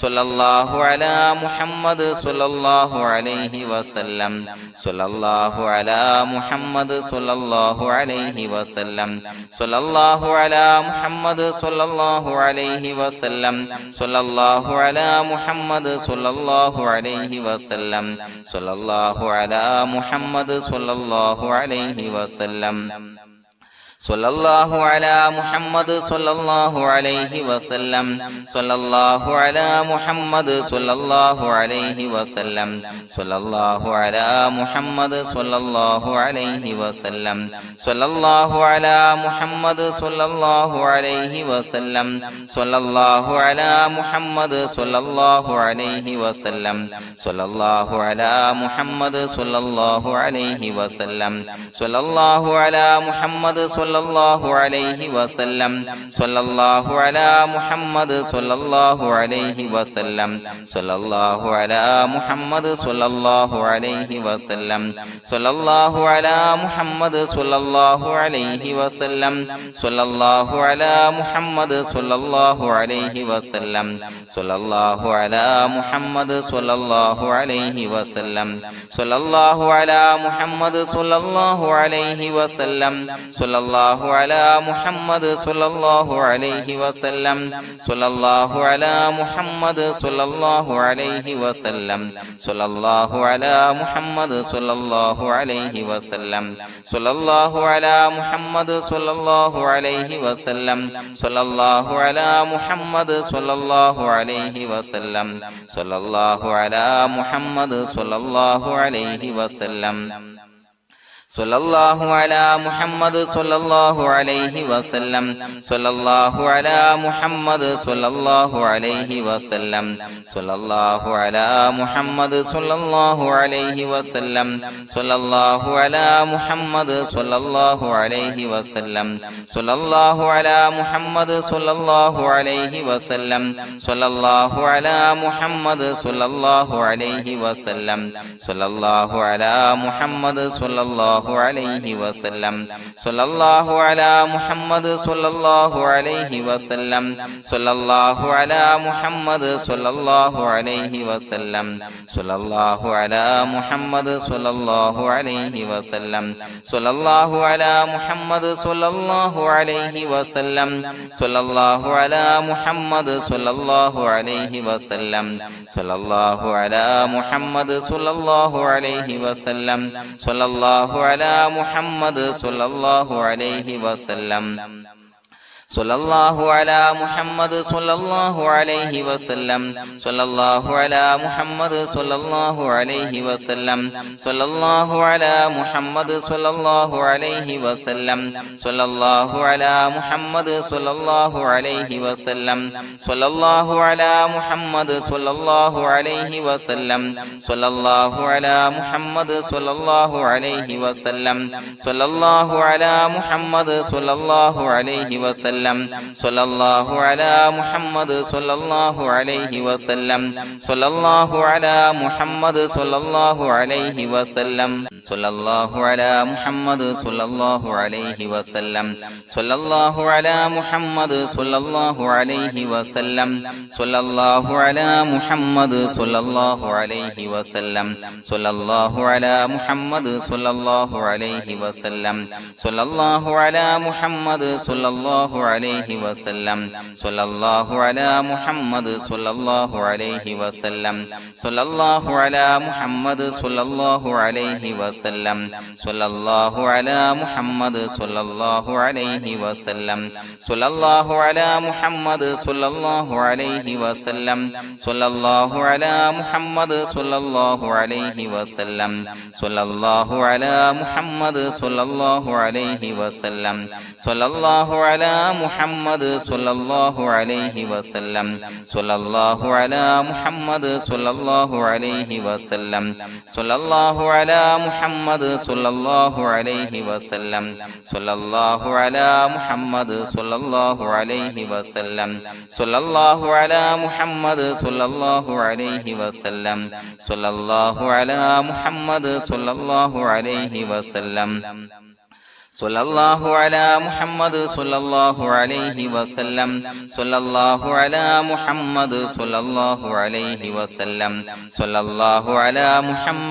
സ്വല്ലല്ലാഹു അലാ മുഹമ്മദ് സ്വല്ലല്ലാഹു അലൈഹി വസല്ലം സ്വല്ലല്ലാഹു അലാ മുഹമ്മദ് സ്വല്ലല്ലാഹു അലൈഹി വസല്ലം സ്വല്ലല്ലാഹു അലാ മുഹമ്മദ് സ്വല്ലല്ലാഹു അലൈഹി വസല്ലം സ്വല്ലല്ലാഹു അലാ മുഹമ്മദ് സ്വല്ലല്ലാഹു അലൈഹി വസല്ലം സ്വല്ലല്ലാഹു അലാ മുഹമ്മദ് സ്വല്ലല്ലാഹു അലൈഹി വസല്ലം സ്വല്ലല്ലാഹു അലാ മുഹമ്മദ് സ്വല്ലല്ലാഹു അലൈഹി വസല്ലം സ്വല്ലല്ലാഹു അലാ മുഹമ്മദ് സ്വല്ലല്ലാഹു അലൈഹി വസല്ലം സ്വല്ലല്ലാഹു അലാ മുഹമ്മദ് സ്വല്ലല്ലാഹു അലൈഹി വസല്ലം സ്വല്ലല്ലാഹു അലാ മുഹമ്മദ് സ്വല്ലല്ലാഹു അലൈഹി വസല്ലം സ്വല്ലല്ലാഹു അലാ മുഹമ്മദ് സ്വല്ലല്ലാഹു അലൈഹി വസല്ലം സ്വല്ലല്ലാഹു അലാ മുഹമ്മദ് സ്വല്ലല്ലാഹു അലൈഹി വസല്ലം സ്വല്ലല്ലാഹു അലാ മുഹമ്മദ് സ്വല്ലല്ലാഹു അലൈഹി വസല്ലം സ്വല്ലല്ലാഹു അലാ മുഹമ്മദ് സ്വല്ലല്ലാഹു അലൈഹി വസല്ലം സ്വല്ലല്ലാഹു അലാ മുഹമ്മദ് സ്വല്ലല്ലാഹു അലൈഹി വസല്ലം സ്വല്ലല്ലാഹു അലാ മുഹമ്മദ് സ്വല്ലല്ലാഹു അലൈഹി വസല്ലം സ്വല്ലല്ലാഹു അലാ മുഹമ്മദ് സ്വല്ലല്ലാഹു അലൈഹി വസല്ലം സ്വല്ലല്ലാഹു അലാ മുഹമ്മദ് സ്വല്ലല്ലാഹു അലൈഹി വസല്ലം സ്വല്ലല്ലാഹു അലാ മുഹമ്മദ് സ്വല്ലല്ലാഹു അലൈഹി വസല്ലം സ്വല്ലല്ലാഹു അലാ മുഹമ്മദ് സ്വല്ലല്ലാഹു അലൈഹി വസല്ലം സ്വല്ലല്ലാഹു അലാ മുഹമ്മദ് സ്വല്ലല്ലാഹു അലൈഹി വസല്ലം സ്വല്ലല്ലാഹു അലാ മുഹമ്മദ് സ്വല്ലല്ലാഹു അലൈഹി വസല്ലം സ്വല്ലല്ലാഹു അലാ മുഹമ്മദ് സ്വല്ലല്ലാഹു അലൈഹി വസല്ലം സ്വല്ലല്ലാഹു അലാ മുഹമ്മദ് സ്വല്ലല്ലാഹു അലൈഹി വസല്ലം സ്വല്ലല്ലാഹു അലാ മുഹമ്മദ് സ്വല്ലല്ലാഹു അലൈഹി വസല്ലം സ്വല്ലല്ലാഹു അലാ മുഹമ്മദ് സ്വല്ലല്ലാഹു അലൈഹി വസല്ലം സ്വല്ലല്ലാഹു അലാ മുഹമ്മദ് സ്വല്ലല്ലാഹു അലൈഹി വസല്ലം സ്വല്ലല്ലാഹു അലാ മുഹമ്മദ് സ്വല്ലല്ലാഹു അലൈഹി വസല്ലം സ്വല്ലല്ലാഹു അലാ മുഹമ്മദ് സ്വല്ലല്ലാഹു അലൈഹി വസല്ലം സ്വല്ലല്ലാഹു അലാ മുഹമ്മദ് സ്വല്ലല്ലാഹു അലൈഹി വസല്ലം സ്വല്ലല്ലാഹു അലാ മുഹമ്മദ് സ്വല്ലല്ലാഹു അലൈഹി വസല്ലം സ്വല്ലല്ലാഹു അലാ മുഹമ്മദ് സ്വല്ലല്ലാഹു അലൈഹി വസല്ലം സ്വല്ലല്ലാഹു അലാ മുഹമ്മദ് സ്വല്ലല്ലാഹു അലൈഹി വസല്ലം സ്വല്ലല്ലാഹു അലാ മുഹമ്മദ് സ്വല്ലല്ലാഹു അലൈഹി വസല്ലം സ്വല്ലല്ലാഹു അലാ മുഹമ്മദ് സ്വല്ലല്ലാഹു അലൈഹി വസല്ലം സ്വല്ലല്ലാഹു അലാ മുഹമ്മദ് സ്വല്ലല്ലാഹു അലൈഹി വസല്ലം സ്വല്ലല്ലാഹു അലാ മുഹമ്മദ് സ്വല്ലല്ലാഹു അലൈഹി വസല്ലം സ്വല്ലല്ലാഹു അലാ മുഹമ്മദ് സ്വല്ലല്ലാഹു അലൈഹി വസല്ലം സ്വല്ലല്ലാഹു അലാ മുഹമ്മദ് സ്വല്ലല്ലാഹു അലൈഹി വസല്ലം സ്വല്ലല്ലാഹു അലാ മുഹമ്മദ് സ്വല്ലല്ലാഹു അലൈഹി വസല്ലം സ്വല്ലല്ലാഹു അലാ മുഹമ്മദ് സ്വല്ലല്ലാഹു അലൈഹി വസല്ലം സ്വല്ലല്ലാഹു അലാ മുഹമ്മദ് സ്വല്ലല്ലാഹു അലൈഹി വസല്ലം സ്വല്ലല്ലാഹു അലാ മുഹമ്മദ് സ്വല്ലല്ലാഹു അലൈഹി വസല്ലം സ്വല്ലല്ലാഹു അലാ മുഹമ്മദ് സ്വല്ലല്ലാഹു അലൈഹി വസല്ലം സ്വല്ലല്ലാഹു അലാ മുഹമ്മദ് സ്വല്ലല്ലാഹു അലൈഹി വസല്ലം സ്വല്ലല്ലാഹു അലാ മുഹമ്മദ് സ്വല്ലല്ലാഹു അലൈഹി വസല്ലം സ്വല്ലല്ലാഹു അലാ മുഹമ്മദ് സ്വല്ലല്ലാഹു അലൈഹി വസല്ലം സ്വല്ലല്ലാഹു അലാ മുഹമ്മദ് സ്വല്ലല്ലാഹു അലൈഹി വസല്ലം സ്വല്ലല്ലാഹു അലാ മുഹമ്മദ് സ്വല്ലല്ലാഹു അലൈഹി വസല്ലം സ്വല്ലല്ലാഹു അലാ മുഹമ്മദ് സ്വല്ലല്ലാഹു അലൈഹി വസല്ലം സ്വല്ലല്ലാഹു അലാ മുഹമ്മദ് സ്വല്ലല്ലാഹു അലൈഹി വസല്ലം സ്വല്ലല്ലാഹു അലാ മുഹമ്മദ് സ്വല്ലല്ലാഹു അലൈഹി വസല്ലം സ്വല്ലല്ലാഹു അലാ മുഹമ്മദ് സ്വല്ലല്ലാഹു അലൈഹി വസല്ലം സ്വല്ലല്ലാഹു അലാ മുഹമ്മദ് സ്വല്ലല്ലാഹു അലൈഹി വസല്ലം സ്വല്ലല്ലാഹു അലാ മുഹമ്മദ് സ്വല്ലല്ലാഹു അലൈഹി വസല്ലം സ്വല്ലല്ലാഹു അലാ മുഹമ്മദ് സ്വല്ലല്ലാഹു അലൈഹി വസല്ലം സ്വല്ലല്ലാഹു അലാ മുഹമ്മദ് സ്വല്ലല്ലാഹു അലൈഹി വസല്ലം സ്വല്ലല്ലാഹു അലാ മുഹമ്മദ് സ്വല്ലല്ലാഹു അലൈഹി വസല്ലം സ്വല്ലല്ലാഹു അലാ മുഹമ്മദ് സ്വല്ലല്ലാഹു അലൈഹി വസല്ലം സ്വല്ലല്ലാഹു അലാ മുഹമ്മദ് സ്വല്ലല്ലാഹു അലൈഹി വസല്ലം സ്വല്ലല്ലാഹു അലാ മുഹമ്മദ് സ്വല്ലല്ലാഹു അലൈഹി വസല്ലം സ്വല്ലല്ലാഹു അലാ മുഹമ്മദ് സ്വല്ലല്ലാഹു അലൈഹി വസല്ലം സ്വല്ലല്ലാഹു അലാ മുഹമ്മദ് സ്വല്ലല്ലാഹു അലൈഹി വസല്ലം സ്വല്ലല്ലാഹു അലാ മുഹമ്മദ് സ്വല്ലല്ലാഹു അലൈഹി വസല്ലം സ്വല്ലല്ലാഹു അലാ മുഹമ്മദ് സ്വല്ലല്ലാഹു അലൈഹി വസല്ലം സ്വല്ലല്ലാഹു അലാ മുഹമ്മദ് സ്വല്ലല്ലാഹു അലൈഹി വസല്ലം സ്വല്ലല്ലാഹു അലാ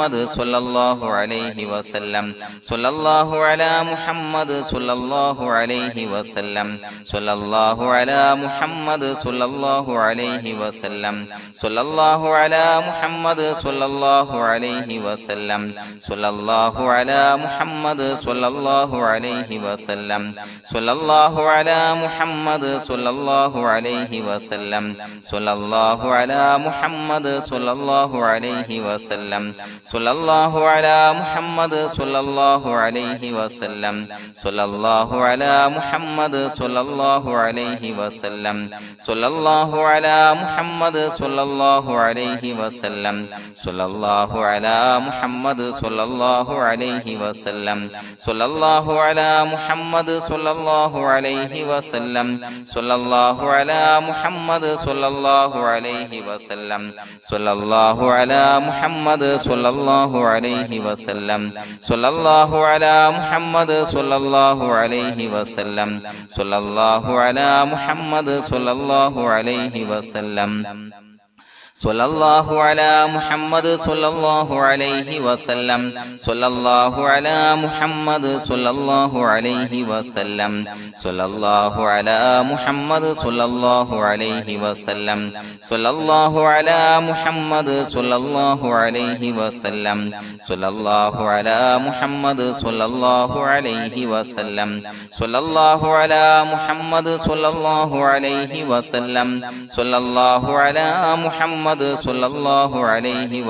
മുഹമ്മദ് സ്വല്ലല്ലാഹു അലൈഹി വസല്ലം സ്വല്ലല്ലാഹു അലാ മുഹമ്മദ് സ്വല്ലല്ലാഹു അലൈഹി വസല്ലം സ്വല്ലല്ലാഹു അലാ മുഹമ്മദ് സ്വല്ലല്ലാഹു അലൈഹി വസല്ലം സ്വല്ലല്ലാഹു അലാ മുഹമ്മദ് സ്വല്ലല്ലാഹു അലൈഹി വസല്ലം സ്വല്ലല്ലാഹു അലാ മുഹമ്മദ് സ്വല്ലല്ലാഹു അലൈഹി വസല്ലം സ്വല്ലല്ലാഹു അലാ മുഹമ്മദ് സ്വല്ലല്ലാഹു അലൈഹി വസല്ലം സ്വല്ലല്ലാഹു അലാ മുഹമ്മദ് സ്വല്ലല്ലാഹു അലൈഹി വസല്ലം സ്വല്ലല്ലാഹു അലാ മുഹമ്മദ് സ്വല്ലല്ലാഹു അലൈഹി വസല്ലം സ്വല്ലല്ലാഹു അലാ മുഹമ്മദ് സ്വല്ലല്ലാഹു അലൈഹി വസല്ലം സ്വല്ലല്ലാഹു അലാ മുഹമ്മദ് സ്വല്ലല്ലാഹു അലൈഹി വസല്ലം സ്വല്ലല്ലാഹു അലാ മുഹമ്മദ് സ്വല്ലല്ലാഹു അലൈഹി വസല്ലം സ്വല്ലല്ലാഹു അലാ മുഹമ്മദ് സ്വല്ലല്ലാഹു അലൈഹി വസല്ലം സ്വല്ലല്ലാഹു അലാ മുഹമ്മദ് സ്വല്ലല്ലാഹു അലൈഹി വസല്ലം സ്വല്ലല്ലാഹു അലാ മുഹമ്മദ് സ്വല്ലല്ലാഹു അലൈഹി വസല്ലം സ്വല്ലല്ലാഹു അലാ മുഹമ്മദ് സ്വല്ലല്ലാഹു അലൈഹി വസല്ലം സ്വല്ലല്ലാഹു അലാ മുഹമ്മദ് സ്വല്ലല്ലാഹു അലൈഹി വസല്ലം സ്വല്ലല്ലാഹു അലാ മുഹമ്മദ് സ്വല്ലല്ലാഹു അലൈഹി വസല്ലം സ്വല്ലല്ലാഹു അലാ മുഹമ്മദ് സ്വല്ലല്ലാഹു അലൈഹി വസല്ലം സ്വല്ലല്ലാഹു അലാ മുഹമ്മദ് സ്വല്ലല്ലാഹു അലൈഹി വസല്ലം സ്വല്ലല്ലാഹു അലാ മുഹമ്മദ് സ്വല്ലല്ലാഹു അലൈഹി വസല്ലം സ്വല്ലല്ലാഹു അലാ മുഹമ്മദ് സ്വല്ലല്ലാഹു അലൈഹി വസല്ലം സ്വല്ലല്ലാഹു അലാ മുഹമ്മദ് സ്വല്ലല്ലാഹു അലൈഹി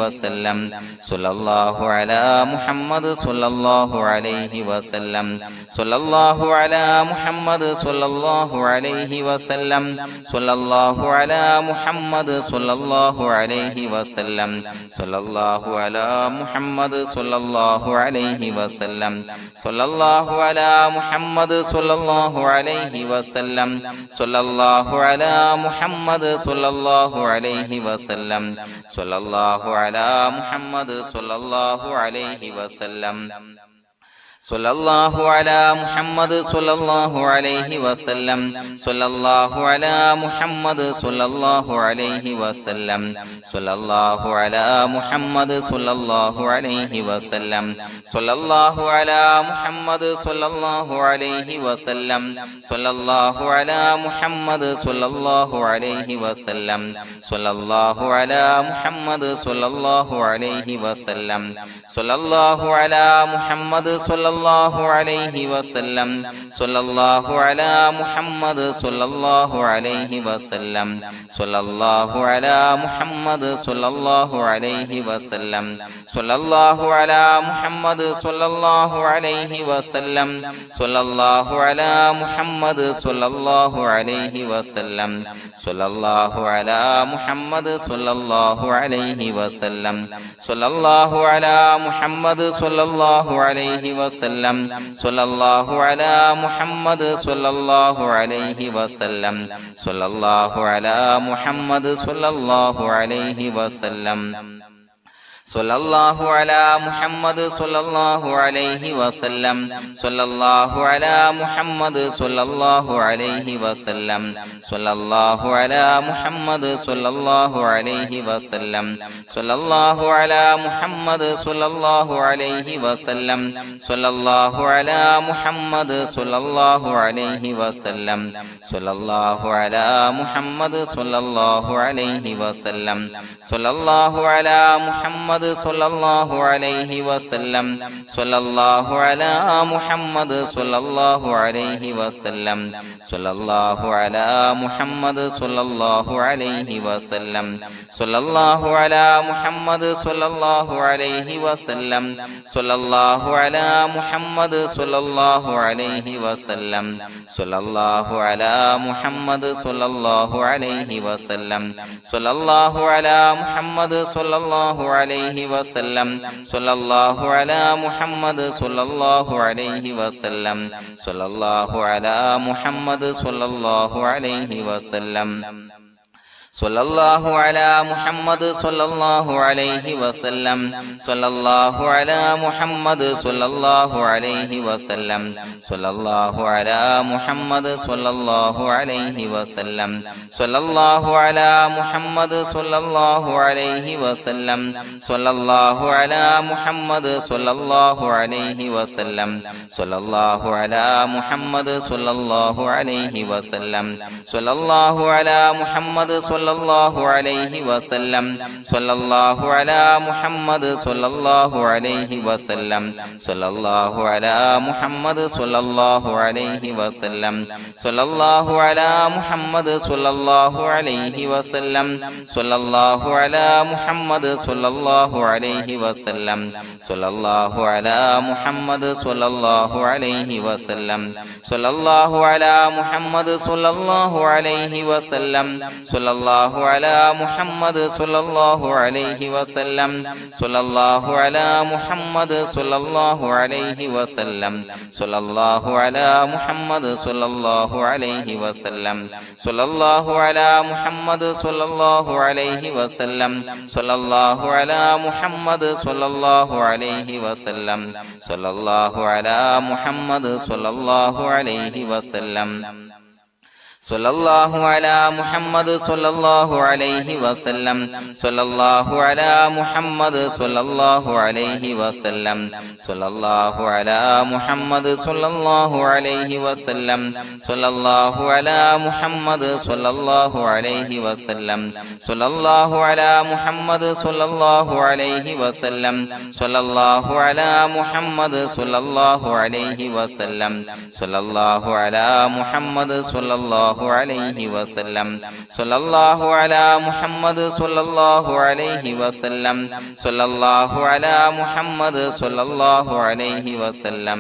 വസല്ലം സ്വല്ലല്ലാഹു അലാ മുഹമ്മദ് സ്വല്ലല്ലാഹു അലൈഹി വസല്ലം സ്വല്ലല്ലാഹു അലാ മുഹമ്മദ് സ്വല്ലല്ലാഹു അലൈഹി വസല്ലം സ്വല്ലല്ലാഹു അലാ മുഹമ്മദ് സ്വല്ലല്ലാഹു അലൈഹി വസല്ലം സ്വല്ലല്ലാഹു അലാ മുഹമ്മദ് സ്വല്ലല്ലാഹു അലൈഹി വസല്ലം സ്വല്ലല്ലാഹു അലാ മുഹമ്മദ് സ്വല്ലല്ലാഹു അലൈഹി വസല്ലം സ്വല്ലല്ലാഹു അലാ മുഹമ്മദ് സ്വല്ലല്ലാഹു അലൈഹി വസല്ലം സ്വല്ലല്ലാഹു അലാ മുഹമ്മദ് സ്വല്ലല്ലാഹു അലൈഹി വസല്ലം സ്വല്ലല്ലാഹു അലാ മുഹമ്മദ് സ്വല്ലല്ലാഹു അലൈഹി വസല്ലം സ്വല്ലല്ലാഹു അലാ മുഹമ്മദ് സ്വല്ലല്ലാഹു അലൈഹി വസല്ലം സ്വല്ലല്ലാഹു അലാ മുഹമ്മദ് സ്വല്ലല്ലാഹു അലൈഹി വസല്ലം സ്വല്ലല്ലാഹു അലാ മുഹമ്മദ് സ്വല്ലല്ലാഹു അലൈഹി വസല്ലം സ്വല്ലല്ലാഹു അലാ മുഹമ്മദ് സ്വല്ലല്ലാഹു അലൈഹി വസല്ലം സ്വല്ലല്ലാഹു അലാ മുഹമ്മദ് സ്വല്ലല്ലാഹു അലൈഹി വസല്ലം സ്വല്ലല്ലാഹു അലാ മുഹമ്മദ് സ്വല്ലല്ലാഹു സ്വല്ലല്ലാഹു അലൈഹി വസല്ലം സ്വല്ലല്ലാഹു അലാ മുഹമ്മദ് സ്വല്ലല്ലാഹു അലൈഹി വസല്ലം സ്വല്ലല്ലാഹു അലാ മുഹമ്മദ് സ്വല്ലല്ലാഹു അലൈഹി വസല്ലം സ്വല്ലല്ലാഹു അലാ മുഹമ്മദ് സ്വല്ലല്ലാഹു അലൈഹി വസല്ലം സ്വല്ലല്ലാഹു അലാ മുഹമ്മദ് സ്വല്ലല്ലാഹു അലൈഹി വസല്ലം സ്വല്ലല്ലാഹു അലാ മുഹമ്മദ് സ്വല്ലല്ലാഹു അലൈഹി വസല്ലം സ്വല്ലല്ലാഹു അലാ മുഹമ്മദ് സ്വല്ലല്ലാഹു അലൈഹി വസല്ലം സ്വല്ലല്ലാഹു അലാ മുഹമ്മദ് സ്വല്ലല്ലാഹു അലൈഹി വസല്ലം സ്വല്ലല്ലാഹു അലാ മുഹമ്മദ് സ്വല്ലല്ലാഹു അലൈഹി വസല്ലം സ്വല്ലല്ലാഹു അലാ മുഹമ്മദ് സ്വല്ലല്ലാഹു അലൈഹി വസല്ലം സ്വല്ലല്ലാഹു അലാ മുഹമ്മദ് സ്വല്ലല്ലാഹു അലൈഹി വസല്ലം സ്വല്ലല്ലാഹു അലാ മുഹമ്മദ് സ്വല്ലല്ലാഹു അലൈഹി വസല്ലം സ്വല്ലല്ലാഹു അലാ മുഹമ്മദ് സ്വല്ലല്ലാഹു അലൈഹി വസല്ലം സ്വല്ലല്ലാഹു അലാ മുഹമ്മദ് സ്വല്ലല്ലാഹു അലൈഹി വസല്ലം സ്വല്ലല്ലാഹു അലാ മുഹമ്മദ് സ്വല്ലല്ലാഹു അലൈഹി വസല്ലം സ്വല്ലല്ലാഹു അലാ മുഹമ്മദ് സ്വല്ലല്ലാഹു അലൈഹി വസല്ലം സ്വല്ലല്ലാഹു അലാ മുഹമ്മദ് സ്വല്ലല്ലാഹു അലൈഹി വസല്ലം സ്വല്ലല്ലാഹു അലാ മുഹമ്മദ് സ്വല്ലല്ലാഹു അലൈഹി വസല്ലം സ്വല്ലല്ലാഹു അലാ മുഹമ്മദ് സ്വല്ലല്ലാഹു അലൈഹി വസല്ലം സ്വല്ലല്ലാഹു അലാ മുഹമ്മദ് സ്വല്ലല്ലാഹു അലൈഹി വസല്ലം സ്വല്ലല്ലാഹു അലാ മുഹമ്മദ് സ്വല്ലല്ലാഹു അലൈഹി വസല്ലം സ്വല്ലല്ലാഹു അലാ മുഹമ്മദ് സ്വല്ലല്ലാഹു അലൈഹി വസല്ലം സ്വല്ലല്ലാഹു അലാ മുഹമ്മദ് സ്വല്ലല്ലാഹു അലൈഹി വസല്ലം സ്വല്ലല്ലാഹു അലാ മുഹമ്മദ് സ്വല്ലല്ലാഹു അലൈഹി വസല്ലം സ്വല്ലല്ലാഹു അലാ മുഹമ്മദ് സ്വല്ലല്ലാഹു അലൈഹി വസല്ലം സ്വല്ലല്ലാഹു അലാ മുഹമ്മദ് സ്വല്ലല്ലാഹു അലൈഹി വസല്ലം സ്വല്ലല്ലാഹു അലാ മുഹമ്മദ് സ്വല്ലല്ലാഹു അലൈഹി വസല്ലം സ്വല്ലല്ലാഹു അലാ മുഹമ്മദ് സ്വല്ലല്ലാഹു അലൈഹി വസല്ലം സ്വല്ലല്ലാഹു അലാ മുഹമ്മദ് സ്വല്ലല്ലാഹു അലൈഹി വസല്ലം സ്വല്ലല്ലാഹു അലാ മുഹമ്മദ് സ്വല്ലല്ലാഹു അലൈഹി വസല്ലം സ്വല്ലല്ലാഹു അലാ മുഹമ്മദ് സ്വല്ലല്ലാഹു അലൈഹി വസല്ലം സ്വല്ലല്ലാഹു അലാ മുഹമ്മദ് സ്വല്ലല്ലാഹു അലൈഹി വസല്ലം സ്വല്ലല്ലാഹു അലാ മുഹമ്മദ് സ്വല്ലല്ലാഹു അലൈഹി വസല്ലം സ്വല്ലല്ലാഹു അലാ മുഹമ്മദ് സ്വല്ലല്ലാഹു അലൈഹി വസല്ലം സ്വല്ലല്ലാഹു അലാ മുഹമ്മദ് സ്വല്ലല്ലാഹു അലൈഹി വസല്ലം സ്വല്ലല്ലാഹു അലാ മുഹമ്മദ് സ്വല്ലല്ലാഹു അലൈഹി വസല്ലം സ്വല്ലല്ലാഹു അലാ മുഹമ്മദ് സ്വല്ലല്ലാഹു അലൈഹി വസല്ലം സ്വല്ലല്ലാഹു അലാ മുഹമ്മദ് സ്വല്ലല്ലാഹു അലൈഹി വസല്ലം സ്വല്ലല്ലാഹു അലാ മുഹമ്മദ് സ്വല്ലല്ലാഹു അലൈഹി വസല്ലം സ്വല്ലല്ലാഹു അലാ മുഹമ്മദ് സ്വല്ലല്ലാഹു അലൈഹി വസല്ലം സ്വല്ലല്ലാഹു അലാ മുഹമ്മദ് സ്വല്ലല്ലാഹു അലൈഹി വസല്ലം സ്വല്ലല്ലാഹു അലാ മുഹമ്മദ് സ്വല്ലല്ലാഹു അലൈഹി വസല്ലം സ്വല്ലല്ലാഹു അലാ മുഹമ്മദ് സ്വല്ലല്ലാഹു അലൈഹി വസല്ലം സ്വല്ലല്ലാഹു അലാ മുഹമ്മദ് സ്വല്ലല്ലാഹു അലൈഹി വസല്ലം സ്വല്ലല്ലാഹു അലാ മുഹമ്മദ് സ്വല്ലല്ലാഹു അലൈഹി വസല്ലം സ്വല്ലല്ലാഹു അലാ മുഹമ്മദ് സ്വല്ലല്ലാഹു അലൈഹി വസല്ലം സ്വല്ലല്ലാഹു അലാ മുഹമ്മദ് സ്വല്ലല്ലാഹു അലൈഹി വസല്ലം സ്വല്ലല്ലാഹു അലാ മുഹമ്മദ് സ്വല്ലല്ലാഹു അലൈഹി വസല്ലം സ്വല്ലല്ലാഹു അലാ മുഹമ്മദ് സ്വല്ലല്ലാഹു അലൈഹി വസല്ലം സ്വല്ലല്ലാഹു അലാ മുഹമ്മദ് സ്വല്ലല്ലാഹു അലൈഹി വസല്ലം സ്വല്ലല്ലാഹു അലാ മുഹമ്മദ് സ്വല്ലല്ലാഹു അലൈഹി വസല്ലം സ്വല്ലല്ലാഹു അലാ മുഹമ്മദ് സ്വല്ലല്ലാഹു അലൈഹി വസല്ലം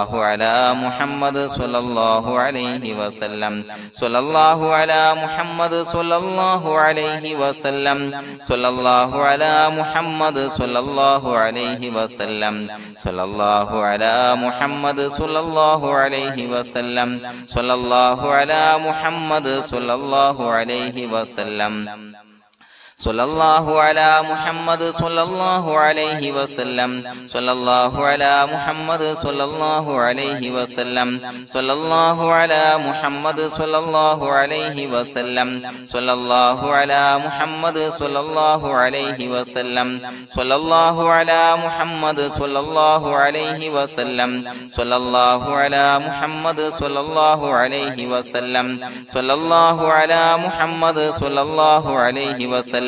സ്വല്ലല്ലാഹു അലാ മുഹമ്മദ് സ്വല്ലല്ലാഹു അലൈഹി വസല്ലം സ്വല്ലല്ലാഹു അലാ മുഹമ്മദ് സ്വല്ലല്ലാഹു അലൈഹി വസല്ലം സ്വല്ലല്ലാഹു അലാ മുഹമ്മദ് സ്വല്ലല്ലാഹു അലൈഹി വസല്ലം സ്വല്ലല്ലാഹു അലാ മുഹമ്മദ് സ്വല്ലല്ലാഹു അലൈഹി വസല്ലം സ്വല്ലല്ലാഹു അലാ മുഹമ്മദ് സ്വല്ലല്ലാഹു അലൈഹി വസല്ലം സ്വല്ലല്ലാഹു അലാ മുഹമ്മദ് സ്വല്ലല്ലാഹു അലൈഹി വസല്ലം സ്വല്ലല്ലാഹു അലാ മുഹമ്മദ് സ്വല്ലല്ലാഹു അലൈഹി വസല്ലം സ്വല്ലല്ലാഹു അലാ മുഹമ്മദ് സ്വല്ലല്ലാഹു അലൈഹി വസല്ലം സ്വല്ലല്ലാഹു അലാ മുഹമ്മദ് സ്വല്ലല്ലാഹു അലൈഹി വസല്ലം സ്വല്ലല്ലാഹു അലാ മുഹമ്മദ് സ്വല്ലല്ലാഹു അലൈഹി വസല്ലം സ്വല്ലല്ലാഹു അലാ മുഹമ്മദ് സ്വല്ലല്ലാഹു അലൈഹി വസല്ലം സ്വല്ലല്ലാഹു അലാ മുഹമ്മദ് സ്വല്ലല്ലാഹു അലൈഹി വസല്ലം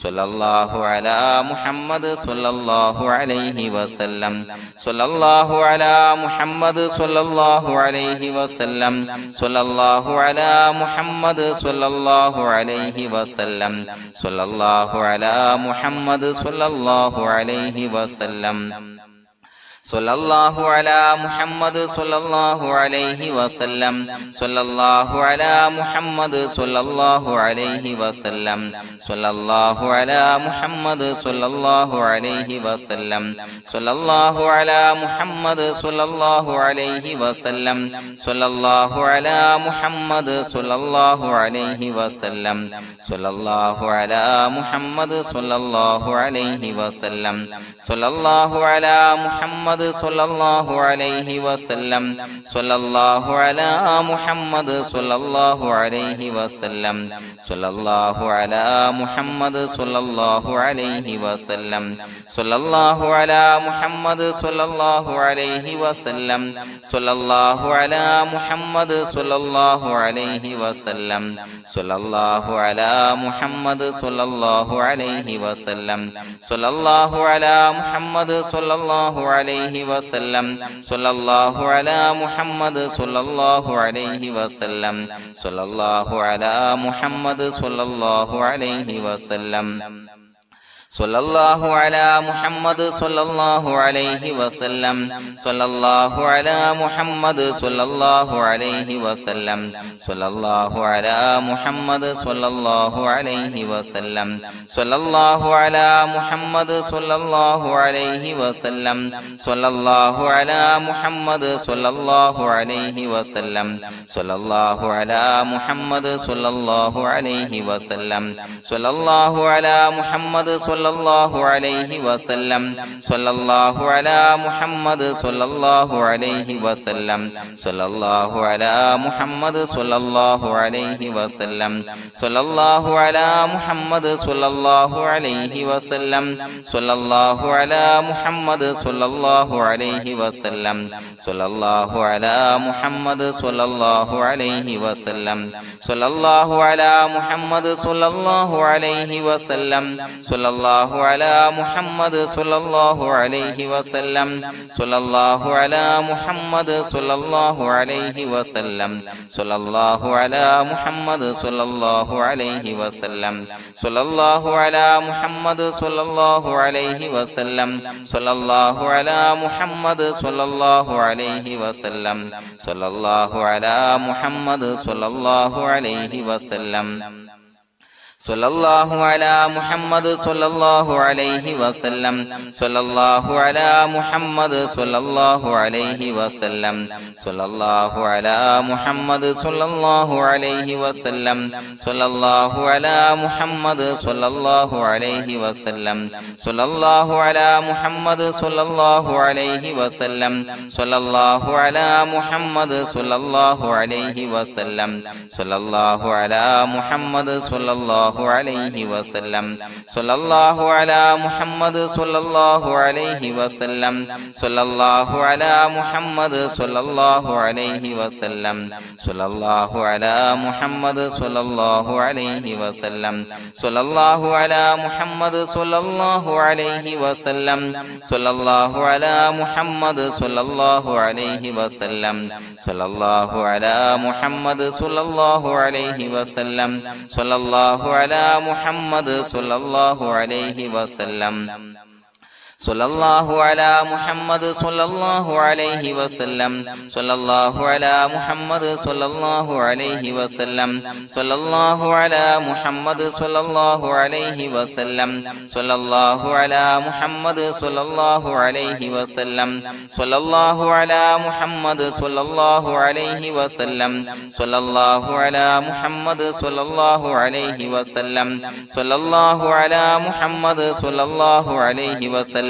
സ്വല്ലല്ലാഹു അലാ മുഹമ്മദ് സ്വല്ലല്ലാഹു അലൈഹി വസല്ലം സ്വല്ലല്ലാഹു അലാ മുഹമ്മദ് സ്വല്ലല്ലാഹു അലൈഹി വസല്ലം സ്വല്ലല്ലാഹു അലാ മുഹമ്മദ് സ്വല്ലല്ലാഹു അലൈഹി വസല്ലം സ്വല്ലല്ലാഹു അലാ മുഹമ്മദ് സ്വല്ലല്ലാഹു അലൈഹി വസല്ലം സ്വല്ലല്ലാഹു അലാ മുഹമ്മദ് സ്വല്ലല്ലാഹു അലൈഹി വസല്ലം സ്വല്ലല്ലാഹു അലാ മുഹമ്മദ് സ്വല്ലല്ലാഹു അലൈഹി വസല്ലം സ്വല്ലല്ലാഹു അലാ മുഹമ്മദ് സ്വല്ലല്ലാഹു അലൈഹി വസല്ലം സ്വല്ലല്ലാഹു അലാ മുഹമ്മദ് സ്വല്ലല്ലാഹു അലൈഹി വസല്ലം സ്വല്ലല്ലാഹു അലാ മുഹമ്മദ് സ്വല്ലല്ലാഹു അലൈഹി വസല്ലം സ്വല്ലല്ലാഹു അലാ മുഹമ്മദ് സ്വല്ലല്ലാഹു അലൈഹി വസല്ലം സ്വല്ലല്ലാഹു അലാ മുഹമ്മദ് സ്വല്ലല്ലാഹു അലൈഹി വസല്ലം സ്വല്ലല്ലാഹു അലാ മുഹമ്മദ് സ്വല്ലല്ലാഹു അലൈഹി വസല്ലം സ്വല്ലല്ലാഹു അലാ മുഹമ്മദ് സ്വല്ലല്ലാഹു അലൈഹി വസല്ലം സ്വല്ലല്ലാഹു അലാ മുഹമ്മദ് സ്വല്ലല്ലാഹു അലൈഹി വസല്ലം സ്വല്ലല്ലാഹു അലാ മുഹമ്മദ് സ്വല്ലല്ലാഹു അലൈഹി വസല്ലം സ്വല്ലല്ലാഹു അലാ മുഹമ്മദ് സ്വല്ലല്ലാഹു അലൈഹി വസല്ലം സ്വല്ലല്ലാഹു അലാ മുഹമ്മദ് സ്വല്ലല്ലാഹു അലൈഹി വസല്ലം സ്വല്ലല്ലാഹു അലാ മുഹമ്മദ് സ്വല്ലല്ലാഹു അലൈഹി വസല്ലം സ്വല്ലല്ലാഹു അലാ മുഹമ്മദ് സ്വല്ലല്ലാഹു അലൈഹി വസല്ലം സ്വല്ലല്ലാഹു അലാ മുഹമ്മദ് സ്വല്ലല്ലാഹു അലൈഹി വസല്ലം സ്വല്ലല്ലാഹു അലാ മുഹമ്മദ് സ്വല്ലല്ലാഹു അലൈഹി വസല്ലം സ്വല്ലല്ലാഹു അലാ മുഹമ്മദ് സ്വല്ലല്ലാഹു അലൈഹി വസല്ലം സ്വല്ലല്ലാഹു അലാ മുഹമ്മദ് സ്വല്ലല്ലാഹു അലൈഹി വസല്ലം സ്വല്ലല്ലാഹു അലാ മുഹമ്മദ് സ്വല്ലല്ലാഹു അലൈഹി വസല്ലം സ്വല്ലല്ലാഹു അലാ മുഹമ്മദ് സ്വല്ലല്ലാഹു അലൈഹി വസല്ലം സ്വല്ലല്ലാഹു അലാ മുഹമ്മദ് സ്വല്ലല്ലാഹു അലൈഹി വസല്ലം സ്വല്ലല്ലാഹു അലാ മുഹമ്മദ് സ്വല്ലല്ലാഹു അലൈഹി വസല്ലം സ്വല്ലല്ലാഹു അലാ മുഹമ്മദ് സ്വല്ലല്ലാഹു അലൈഹി വസല്ലം സ്വല്ലല്ലാഹു അലാ മുഹമ്മദ് സ്വല്ലല്ലാഹു അലൈഹി വസല്ലം സ്വല്ലല്ലാഹു അലാ മുഹമ്മദ് സ്വല്ലല്ലാഹു അലൈഹി വസല്ലം സ്വല്ലല്ലാഹു അലാ മുഹമ്മദ് സ്വല്ലല്ലാഹു അലൈഹി വസല്ലം സ്വല്ലല്ലാഹു അലാ മുഹമ്മദ് സ്വല്ലല്ലാഹു അലൈഹി വസല്ലം സ്വല്ലല്ലാഹു അലാ മുഹമ്മദ് സ്വല്ലല്ലാഹു അലൈഹി വസല്ലം സ്വല്ലല്ലാഹു അലാ മുഹമ്മദ് സ്വല്ലല്ലാഹു അലൈഹി വസല്ലം സ്വല്ലല്ലാഹു അലാ മുഹമ്മദ് സ്വല്ലല്ലാഹു അലൈഹി വസല്ലം സ്വല്ലല്ലാഹു അലാ മുഹമ്മദ് സ്വല്ലല്ലാഹു അലൈഹി വസല്ലം സ്വല്ലല്ലാഹു അലാ മുഹമ്മദ് സ്വല്ലല്ലാഹു അലൈഹി വസല്ലം സ്വല്ലല്ലാഹു അലാ മുഹമ്മദ് സ്വല്ലല്ലാഹു അലൈഹി വസല്ലം സ്വല്ലല്ലാഹു അലാ മുഹമ്മദ് സ്വല്ലല്ലാഹു അലൈഹി വസല്ലം സ്വല്ലല്ലാഹു അലാ മുഹമ്മദ് സ്വല്ലല്ലാഹു അലൈഹി വസല്ലം സ്വല്ലല്ലാഹു അലാ മുഹമ്മദ് സ്വല്ലല്ലാഹു അലൈഹി വസല്ലം സ്വല്ലല്ലാഹു അലാ മുഹമ്മദ് സ്വല്ലല്ലാഹു അലൈഹി വസല്ലം സ്വല്ലല്ലാഹു അലാ മുഹമ്മദ് സ്വല്ലല്ലാഹു അലൈഹി വസല്ലം സ്വല്ലല്ലാഹു അലാ മുഹമ്മദ് സ്വല്ലല്ലാഹു അലൈഹി വസല്ലം സ്വല്ലല്ലാഹു അലാ മുഹമ്മദ് സ്വല്ലല്ലാഹു അലൈഹി വസല്ലം സ്വല്ലല്ലാഹു അലാ മുഹമ്മദ് സ്വല്ലല്ലാഹു അലൈഹി വസല്ലം സ്വല്ലല്ലാഹു അലാ മുഹമ്മദ് സ്വല്ലല്ലാഹു അലൈഹി വസല്ലം സ്വല്ലല്ലാഹു അലാ മുഹമ്മദ് സ്വല്ലല്ലാഹു അലൈഹി വസല്ലം സ്വല്ലല്ലാഹു അലാ മുഹമ്മദ് സ്വല്ലല്ലാഹു അലൈഹി വസല്ലം സ്വല്ലല്ലാഹു അലാ മുഹമ്മദ് സ്വല്ലല്ലാഹു അലൈഹി വസല്ലം സ്വല്ലല്ലാഹു അലാ മുഹമ്മദ് സ്വല്ലല്ലാഹു അലൈഹി വസല്ലം സ്വല്ലല്ലാഹു അലാ മുഹമ്മദ് സ്വല്ലല്ലാഹു അലൈഹി വസല്ലം സ്വല്ലല്ലാഹു അലാ മുഹമ്മദ് സ്വല്ലല്ലാഹു അലൈഹി വസല്ലം സ്വല്ലല്ലാഹു അലാ മുഹമ്മദ് സ്വല്ലല്ലാഹു അലൈഹി വസല്ലം സ്വല്ലല്ലാഹു അലാ മുഹമ്മദ് സ്വല്ലല്ലാഹു അലൈഹി വസല്ലം സ്വല്ലല്ലാഹു അലാ മുഹമ്മദ് സ്വല്ലല്ലാഹു അലൈഹി വസല്ലം സ്വല്ലല്ലാഹു അലാ മുഹമ്മദ് സ്വല്ലല്ലാഹു അലൈഹി വസല്ലം സ്വല്ലല്ലാഹു അലാ മുഹമ്മദ് സ്വല്ലല്ലാഹു അലൈഹി വസല്ലം സ്വല്ലല്ലാഹു അലാ മുഹമ്മദ് സ്വല്ലല്ലാഹു അലൈഹി വസല്ലം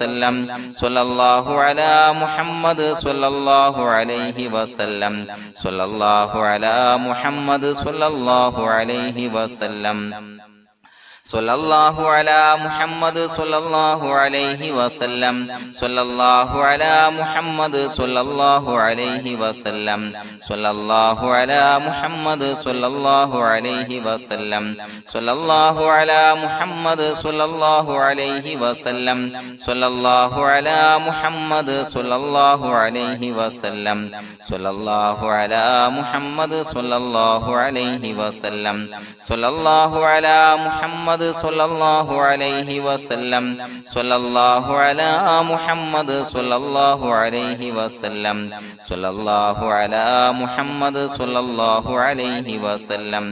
വസല്ലം സ്വല്ലല്ലാഹു അലാ മുഹമ്മദ് സ്വല്ലല്ലാഹു അലൈഹി വസല്ലം സ്വല്ലല്ലാഹു അലാ മുഹമ്മദ് സ്വല്ലല്ലാഹു അലൈഹി വസല്ലം സ്വല്ലല്ലാഹു അലാ മുഹമ്മദ് സ്വല്ലല്ലാഹു അലൈഹി വസല്ലം സ്വല്ലല്ലാഹു അലാ മുഹമ്മദ് സ്വല്ലല്ലാഹു അലൈഹി വസല്ലം സ്വല്ലല്ലാഹു അലാ മുഹമ്മദ് സ്വല്ലല്ലാഹു അലൈഹി വസല്ലം സ്വല്ലല്ലാഹു അലാ മുഹമ്മദ് സ്വല്ലല്ലാഹു അലൈഹി വസല്ലം സ്വല്ലല്ലാഹു അലാ മുഹമ്മദ് സ്വല്ലല്ലാഹു അലൈഹി വസല്ലം സ്വല്ലല്ലാഹു അലാ മുഹമ്മദ് സ്വല്ലല്ലാഹു അലൈഹി വസല്ലം സ്വല്ലല്ലാഹു അലാ മുഹമ്മദ് സ്വല്ലല്ലാഹു അലൈഹി വസല്ലം സ്വല്ലല്ലാഹു അലാ മുഹമ്മദ് സ്വല്ലല്ലാഹു അലൈഹി വസല്ലം സ്വല്ലല്ലാഹു അലാ മുഹമ്മദ് സ്വല്ലല്ലാഹു അലൈഹി വസല്ലം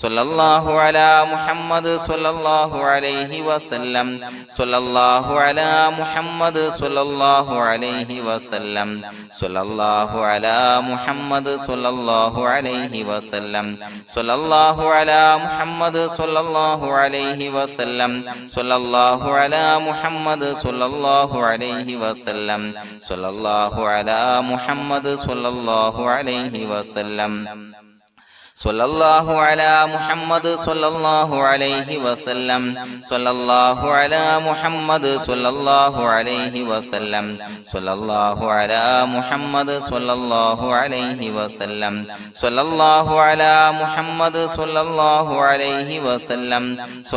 സ്വല്ലല്ലാഹു അലാ മുഹമ്മദ് സ്വല്ലല്ലാഹു അലൈഹി വസല്ലം സ്വല്ലല്ലാഹു അലാ മുഹമ്മദ് സ്വല്ലല്ലാഹു അലൈഹി വസല്ലം സ്വല്ലല്ലാഹു അലാ മുഹമ്മദ് സ്വല്ലല്ലാഹു അലൈഹി വസല്ലം സ്വല്ലല്ലാഹു അലാ മുഹമ്മദ് സ്വല്ലല്ലാഹു അലൈഹി വസല്ലം സ്വല്ലല്ലാഹു അലാ മുഹമ്മദ് സ്വല്ലല്ലാഹു അലൈഹി വസല്ലം സ്വല്ലല്ലാഹു അലാ മുഹമ്മദ് സ്വല്ലല്ലാഹു അലൈഹി വസല്ലം സ്വല്ലല്ലാഹു അലാ മുഹമ്മദ് സ്വല്ലല്ലാഹു അലൈഹി വസല്ലം സ്വല്ലല്ലാഹു അലാ മുഹമ്മദ് സ്വല്ലല്ലാഹു അലൈഹി വസല്ലം സ്വല്ലല്ലാഹു അലാ മുഹമ്മദ് സ്വല്ലല്ലാഹു അലൈഹി വസല്ലം സ്വല്ലല്ലാഹു അലാ മുഹമ്മദ് സ്വല്ലല്ലാഹു അലൈഹി വസല്ലം സ്വല്ലല്ലാഹു അലാ മുഹമ്മദ് സ്വല്ലല്ലാഹു അലൈഹി വസല്ലം സ്വല്ലല്ലാഹു അലാ മുഹമ്മദ് സ്വല്ലല്ലാഹു അലൈഹി വസല്ലം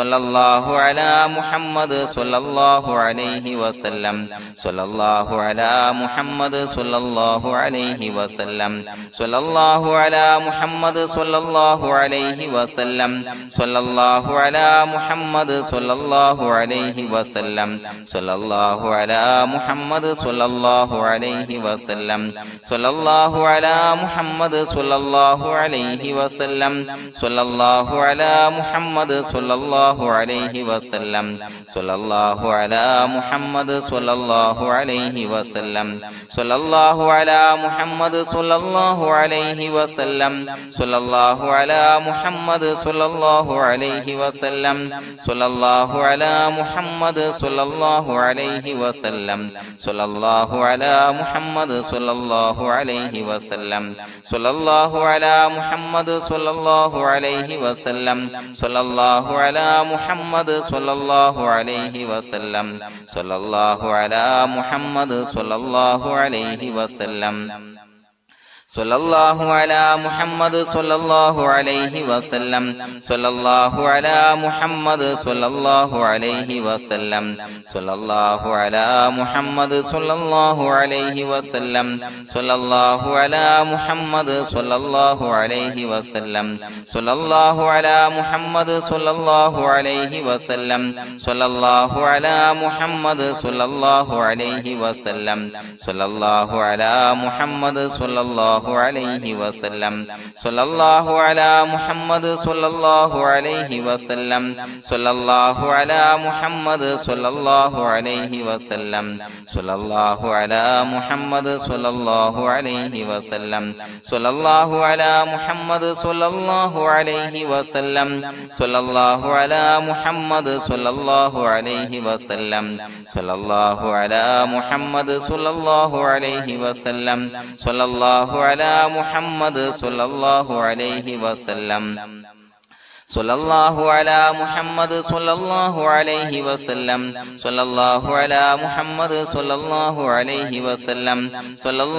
സ്വല്ലല്ലാഹു അലാ മുഹമ്മദ് സ്വല്ലല്ലാഹു അലൈഹി വസല്ലം സ്വല്ലല്ലാഹു അലാ മുഹമ്മദ് സ്വല്ലല്ലാഹു അലൈഹി വസല്ലം സ്വല്ലല്ലാഹു അലാ മുഹമ്മദ് സ്വല്ലല്ലാഹു അലൈഹി വസല്ലം സ്വല്ലല്ലാഹു അലാ മുഹമ്മദ് സ്വല്ലല്ലാഹു അലൈഹി വസല്ലം സ്വല്ലല്ലാഹു അലാ മുഹമ്മദ് സ്വല്ലല്ലാഹു അലൈഹി വസല്ലം സ്വല്ലല്ലാഹു അലാ മുഹമ്മദ് സ്വല്ലല്ലാഹു അലൈഹി വസല്ലം സ്വല്ലല്ലാഹു അലാ മുഹമ്മദ് സ്വല്ലല്ലാഹു അലൈഹി വസല്ലം സ്വല്ലല്ലാഹു അലാ മുഹമ്മദ് സ്വല്ലല്ലാഹു അലൈഹി വസല്ലം സ്വല്ലല്ലാഹു അലാ മുഹമ്മദ് സ്വല്ലല്ലാഹു അലൈഹി വസല്ലം സ്വല്ലല്ലാഹു അലാ മുഹമ്മദ് സ്വല്ലല്ലാഹു അലൈഹി വസല്ലം സ്വല്ലല്ലാഹു അലാ മുഹമ്മദ് സ്വല്ലല്ലാഹു അലൈഹി വസല്ലം സ്വല്ലല്ലാഹു അലാ മുഹമ്മദ് സ്വല്ലല്ലാഹു അലൈഹി വസല്ലം സ്വല്ലല്ലാഹു അലാ മുഹമ്മദ് സ്വല്ലല്ലാഹു അലൈഹി വസല്ലം സ്വല്ലല്ലാഹു അലാ മുഹമ്മദ് സ്വല്ലല്ലാഹു അലൈഹി വസല്ലം സ്വല്ലല്ലാഹു അലാ മുഹമ്മദ് സ്വല്ലല്ലാഹു അലൈഹി വസല്ലം സ്വല്ലല്ലാഹു അലാ മുഹമ്മദ് സ്വല്ലല്ലാഹു അലൈഹി വസല്ലം സ്വല്ലല്ലാഹു അലാ മുഹമ്മദ് സ്വല്ലല്ലാഹു അലൈഹി വസല്ലം സ്വല്ലല്ലാഹു അലാ മുഹമ്മദ് സ്വല്ലല്ലാഹു അലൈഹി വസല്ലം സ്വല്ലല്ലാഹു അലാ മുഹമ്മദ് സ്വല്ലല്ലാഹു അലൈഹി വസല്ലം സ്വല്ലല്ലാഹു അലാ മുഹമ്മദ് സ്വല്ലല്ലാഹു അലൈഹി വസല്ലം സ്വല്ലല്ലാഹു അലാ മുഹമ്മദ് സ്വല്ലല്ലാഹു അലൈഹി വസല്ലം സ്വല്ലല്ലാഹു അലാ മുഹമ്മദ് സ്വല്ലല്ലാഹു അലൈഹി വസല്ലം സ്വല്ലല്ലാഹു അലാ മുഹമ്മദ് സ്വല്ലല്ലാഹു അലൈഹി വസല്ലം സ്വല്ലല്ലാഹു അലാ മുഹമ്മദ് സ്വല്ലല്ലാഹു അലൈഹി വസല്ലം സ്വല്ലല്ലാഹു അലാ മുഹമ്മദ് സ്വല്ലല്ലാഹു അലൈഹി വസല്ലം സ്വല്ലല്ലാഹു അലാ മുഹമ്മദ് സ്വല്ലല്ലാഹു അലൈഹി വസല്ലം സ്വല്ലല്ലാഹു അലാ മുഹമ്മദ് സ്വല്ലല്ലാഹു അലൈഹി വസല്ലം സ്വല്ലല്ലാഹു അലാ മുഹമ്മദ് സ്വല്ലല്ലാഹു അലൈഹി വസല്ലം സ്വല്ലല്ലാഹു അലാ മുഹമ്മദ് സ്വല്ലല്ലാഹു അലൈഹി വസല്ലം സ്വല്ലല്ലാഹു അലാ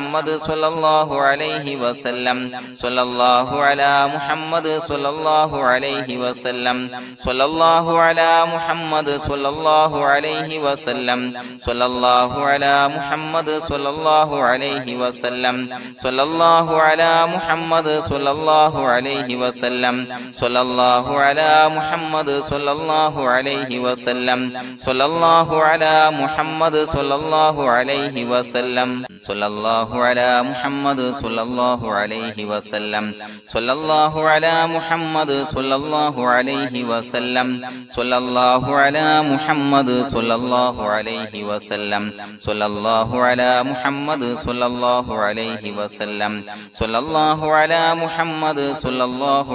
മുഹമ്മദ് സ്വല്ലല്ലാഹു അലൈഹി വസല്ലം സ്വല്ലല്ലാഹു അലാ മുഹമ്മദ് സ്വല്ലല്ലാഹു അലൈഹി വസല്ലം സ്വല്ലല്ലാഹു അലാ മുഹമ്മദ് സ്വല്ലല്ലാഹു അലൈഹി വസല്ലം സ്വല്ലല്ലാഹു അലാ മുഹമ്മദ് സ്വല്ലല്ലാഹു അലൈഹി വസല്ലം സ്വല്ലല്ലാഹു അലാ മുഹമ്മദ് സ്വല്ലല്ലാഹു അലൈഹി വസല്ലം സ്വല്ലല്ലാഹു അലാ മുഹമ്മദ് സ്വല്ലല്ലാഹു അലൈഹി വസല്ലം സ്വല്ലല്ലാഹു അലാ മുഹമ്മദ് സ്വല്ലല്ലാഹു അലൈഹി വസല്ലം സ്വല്ലല്ലാഹു അലാ മുഹമ്മദ് സ്വല്ലല്ലാഹു അലൈഹി വസല്ലം സ്വല്ലല്ലാഹു അലാ മുഹമ്മദ് സ്വല്ലല്ലാഹു അലൈഹി വസല്ലം സ്വല്ലല്ലാഹു അലാ മുഹമ്മദ് സ്വല്ലല്ലാഹു അലൈഹി വസല്ലം സ്വല്ലല്ലാഹു അലാ മുഹമ്മദ് സ്വല്ലല്ലാഹു അലൈഹി വസല്ലം സ്വല്ലല്ലാഹു അലാ മുഹമ്മദ് സ്വല്ലല്ലാഹു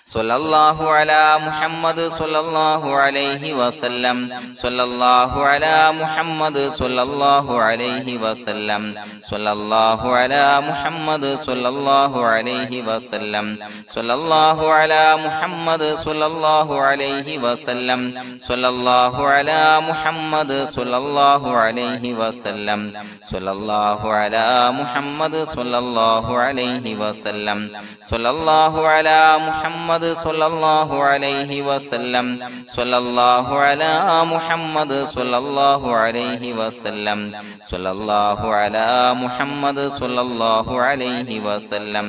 സ്വല്ലല്ലാഹു അലാ മുഹമ്മദ് സ്വല്ലല്ലാഹു അലൈഹി വസല്ലം സ്വല്ലല്ലാഹു അലാ മുഹമ്മദ് സ്വല്ലല്ലാഹു അലൈഹി വസല്ലം സ്വല്ലല്ലാഹു അലാ മുഹമ്മദ് സ്വല്ലല്ലാഹു അലൈഹി വസല്ലം സ്വല്ലല്ലാഹു അലാ മുഹമ്മദ് സ്വല്ലല്ലാഹു അലൈഹി വസല്ലം സ്വല്ലല്ലാഹു അലാ മുഹമ്മദ് സ്വല്ലല്ലാഹു അലൈഹി വസല്ലം സ്വല്ലല്ലാഹു അലാ മുഹമ്മദ് സ്വല്ലല്ലാഹു അലൈഹി വസല്ലം സ്വല്ലല്ലാഹു അലാ മുഹമ്മദ് സ്വല്ലല്ലാഹു അലൈഹി വസല്ലം സ്വല്ലല്ലാഹു അലാ മുഹമ്മദ് സ്വല്ലല്ലാഹു അലൈഹി വസല്ലം സ്വല്ലല്ലാഹു അലാ മുഹമ്മദ് സ്വല്ലല്ലാഹു അലൈഹി വസല്ലം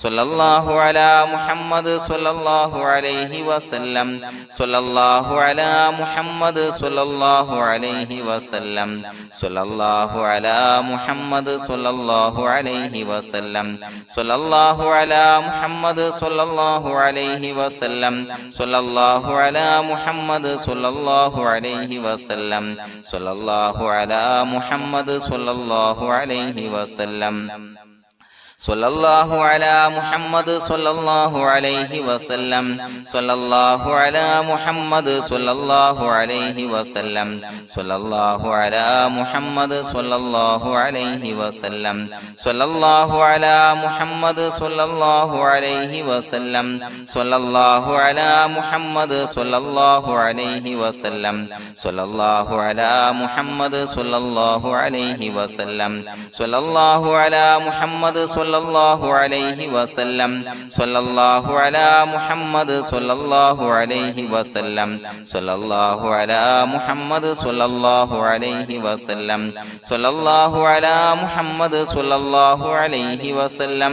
സ്വല്ലല്ലാഹു അലാ മുഹമ്മദ് സ്വല്ലല്ലാഹു അലൈഹി വസല്ലം സ്വല്ലല്ലാഹു അലാ മുഹമ്മദ് സ്വല്ലല്ലാഹു അലൈഹി വസല്ലം സ്വല്ലല്ലാഹു അലാ മുഹമ്മദ് സ്വല്ലല്ലാഹു അലൈഹി വസല്ലം സ്വല്ലല്ലാഹു അലാ മുഹമ്മദ് സ്വല്ലല്ലാഹു അലൈഹി വസല്ലം സ്വല്ലല്ലാഹു അലാ മുഹമ്മദ് സ്വല്ലല്ലാഹു അലൈഹി വസല്ലം സ്വല്ലല്ലാഹു അലാ മുഹമ്മദ് സ്വല്ലല്ലാഹു അലൈഹി വസല്ലം സ്വല്ലല്ലാഹു അലാ മുഹമ്മദ് സ്വല്ലല്ലാഹു അലൈഹി വസല്ലം സ്വല്ലല്ലാഹു അലാ മുഹമ്മദ് സ്വല്ലല്ലാഹു അലൈഹി വസല്ലം സ്വല്ലല്ലാഹു അലാ മുഹമ്മദ് സ്വല്ലല്ലാഹു അലൈഹി വസല്ലം സ്വല്ലല്ലാഹു അലാ മുഹമ്മദ് സ്വല്ലല്ലാഹു അലൈഹി വസല്ലം സ്വല്ലല്ലാഹു അലാ മുഹമ്മദ് സ്വല്ലല്ലാഹു അലൈഹി വസല്ലം സ്വല്ലല്ലാഹു അലാ മുഹമ്മദ് സ്വല്ലല്ലാഹു അലൈഹി വസല്ലം സ്വല്ലല്ലാഹു അലാ മുഹമ്മദ് സ്വല്ലല്ലാഹു അലൈഹി വസല്ലം സ്വല്ലല്ലാഹു അലാ മുഹമ്മദ് സ്വല്ലല്ലാഹു അലൈഹി വസല്ലം സ്വല്ലല്ലാഹു അലാ മുഹമ്മദ് സ്വല്ലല്ലാഹു അലൈഹി വസല്ലം സ്വല്ലല്ലാഹു അലാ മുഹമ്മദ് സ്വല്ലല്ലാഹു അലൈഹി വസല്ലം സ്വല്ലല്ലാഹു അലാ മുഹമ്മദ് സ്വല്ലല്ലാഹു അലൈഹി വസല്ലം സ്വല്ലല്ലാഹു അലാ മുഹമ്മദ് സ്വല്ലല്ലാഹു അലൈഹി വസല്ലം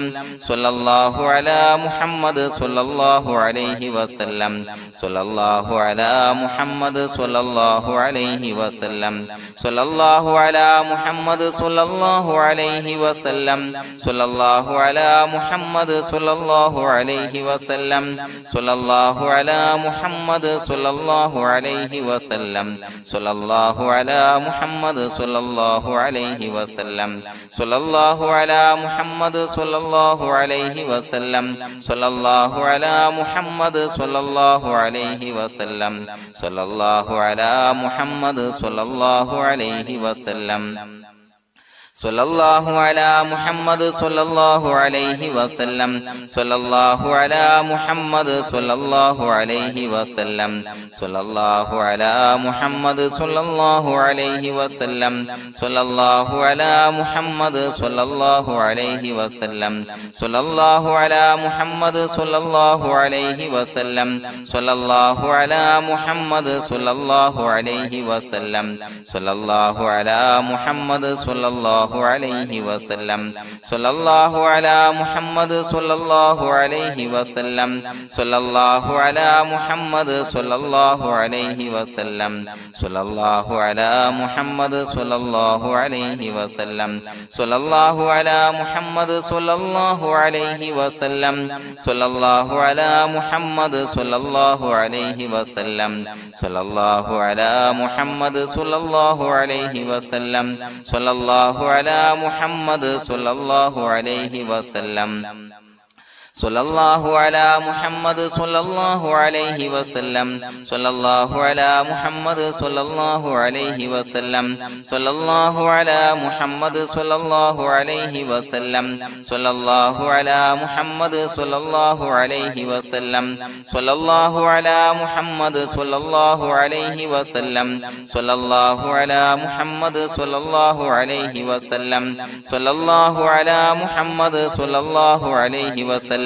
സ്വല്ലല്ലാഹു അലാ മുഹമ്മദ് സ്വല്ലല്ലാഹു അലൈഹി വസല്ലം സ്വല്ലല്ലാഹു അലാ മുഹമ്മദ് സ്വല്ലല്ലാഹു അലൈഹി വസല്ലം സ്വല്ലല്ലാഹു അലാ മുഹമ്മദ് സ്വല്ലല്ലാഹു അലൈഹി വസല്ലം സ്വല്ലല്ലാഹു അലാ മുഹമ്മദ് സ്വല്ലല്ലാഹു അലൈഹി വസല്ലം സ്വല്ലല്ലാഹു അലാ മുഹമ്മദ് സ്വല്ലല്ലാഹു അലൈഹി വസല്ലം സ്വല്ലല്ലാഹു അലാ മുഹമ്മദ് സ്വല്ലല്ലാഹു അലൈഹി വസല്ലം സ്വല്ലല്ലാഹു അലാ മുഹമ്മദ് സ്വല്ലല്ലാഹു അലൈഹി വസല്ലം സ്വല്ലല്ലാഹു അലാ മുഹമ്മദ് സ്വല്ലല്ലാഹു അലൈഹി വസല്ലം സ്വല്ലല്ലാഹു അലാ മുഹമ്മദ് സ്വല്ലല്ലാഹു അലൈഹി വസല്ലം സ്വല്ലല്ലാഹു അലാ മുഹമ്മദ് സ്വല്ലല്ലാഹു അലൈഹി വസല്ലം സ്വല്ലല്ലാഹു അലാ മുഹമ്മദ് സ്വല്ലല്ലാഹു അലൈഹി വസല്ലം സ്വല്ലല്ലാഹു അലാ മുഹമ്മദ് സ്വല്ലല്ലാഹു അലൈഹി വസല്ലം സ്വല്ലല്ലാഹു അലാ മുഹമ്മദ് സ്വല്ലല്ലാഹു അലൈഹി വസല്ലം സ്വല്ലല്ലാഹു അലാ മുഹമ്മദ് സ്വല്ലല്ലാഹു അലൈഹി വസല്ലം സ്വല്ലല്ലാഹു അലാ മുഹമ്മദ് സ്വല്ലല്ലാഹു അലൈഹി വസല്ലം സ്വല്ലല്ലാഹു അലാ മുഹമ്മദ് സ്വല്ലല്ലാഹു അലൈഹി വസല്ലം സ്വല്ലല്ലാഹു അലാ മുഹമ്മദ് സ്വല്ലല്ലാഹു അലൈഹി വസല്ലം സ്വല്ലല്ലാഹു അലാ മുഹമ്മദ് സ്വല്ലല്ലാഹു അലൈഹി വസല്ലം സ്വല്ലല്ലാഹു അലാ മുഹമ്മദ് സ്വല്ലല്ലാഹു അലൈഹി വസല്ലം സ്വല്ലല്ലാഹു അലാ മുഹമ്മദ് സ്വല്ലല്ലാഹു അലൈഹി വസല്ലം സ്വല്ലല്ലാഹു അലാ മുഹമ്മദ് സ്വല്ലല്ലാഹു അലൈഹി വസല്ലം സ്വല്ലല്ലാഹു അലാ മുഹമ്മദ് സ്വല്ലല്ലാഹു അലൈഹി വസല്ലം സ്വല്ലല്ലാഹു അലാ മുഹമ്മദ് സ്വല്ലല്ലാഹു അലൈഹി വസല്ലം സ്വല്ലല്ലാഹു അലാ മുഹമ്മദ് സ്വല്ലല്ലാഹു അലൈഹി വസല്ലം സ്വല്ലല്ലാഹു അലാ മുഹമ്മദ് സ്വല്ലല്ലാഹു അലൈഹി വസല്ലം സ്വല്ലല്ലാഹു അലാ മുഹമ്മദ് സ്വല്ലല്ലാഹു അലൈഹി വസല്ലം സ്വല്ലല്ലാഹു അലാ മുഹമ്മദ് സ്വല്ലല്ലാഹു അലൈഹി വസല്ലം സ്വല്ലല്ലാഹു അലാ മുഹമ്മദ് സ്വല്ലല്ലാഹു അലൈഹി വസല്ലം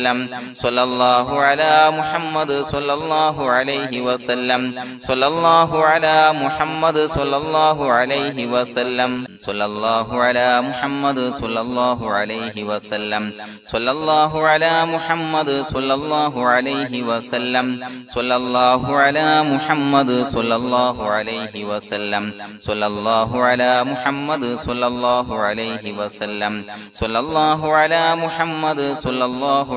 സ്വല്ലല്ലാഹു അലാ മുഹമ്മദ് സ്വല്ലല്ലാഹു അലൈഹി വസല്ലം സ്വല്ലല്ലാഹു അലാ മുഹമ്മദ് സ്വല്ലല്ലാഹു അലൈഹി വസല്ലം സ്വല്ലല്ലാഹു അലാ മുഹമ്മദ് സ്വല്ലല്ലാഹു അലൈഹി വസല്ലം സ്വല്ലല്ലാഹു അലാ മുഹമ്മദ് സ്വല്ലല്ലാഹു അലൈഹി വസല്ലം സ്വല്ലല്ലാഹു അലാ മുഹമ്മദ് സ്വല്ലല്ലാഹു അലൈഹി വസല്ലം സ്വല്ലല്ലാഹു അലാ മുഹമ്മദ് സ്വല്ലല്ലാഹു അലൈഹി വസല്ലം സ്വല്ലല്ലാഹു അലാ മുഹമ്മദ് സ്വല്ലല്ലാഹു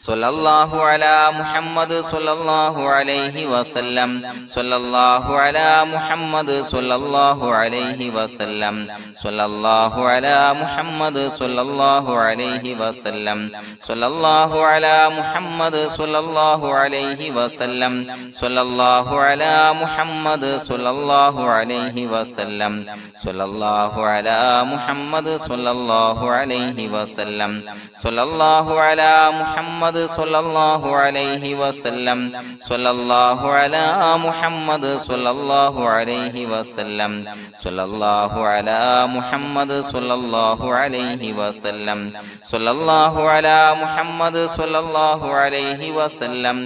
സ്വല്ലല്ലാഹു അലാ മുഹമ്മദ് സ്വല്ലല്ലാഹു അലൈഹി വസല്ലം സ്വല്ലല്ലാഹു അലാ മുഹമ്മദ് സ്വല്ലല്ലാഹു അലൈഹി വസല്ലം സ്വല്ലല്ലാഹു അലാ മുഹമ്മദ് സ്വല്ലല്ലാഹു അലൈഹി വസല്ലം സ്വല്ലല്ലാഹു അലാ മുഹമ്മദ് സ്വല്ലല്ലാഹു അലൈഹി വസല്ലം സ്വല്ലല്ലാഹു അലാ മുഹമ്മദ് സ്വല്ലല്ലാഹു അലൈഹി വസല്ലം സ്വല്ലല്ലാഹു അലാ മുഹമ്മദ് സ്വല്ലല്ലാഹു അലൈഹി വസല്ലം സ്വല്ലല്ലാഹു അലാ മുഹമ്മദ് സ്വല്ലല്ലാഹു അലൈഹി വസല്ലം സ്വല്ലല്ലാഹു അലാ മുഹമ്മദ് സ്വല്ലല്ലാഹു അലൈഹി വസല്ലം സ്വല്ലല്ലാഹു അലാ മുഹമ്മദ് സ്വല്ലല്ലാഹു അലൈഹി വസല്ലം സ്വല്ലല്ലാഹു അലാ മുഹമ്മദ് സ്വല്ലല്ലാഹു അലൈഹി വസല്ലം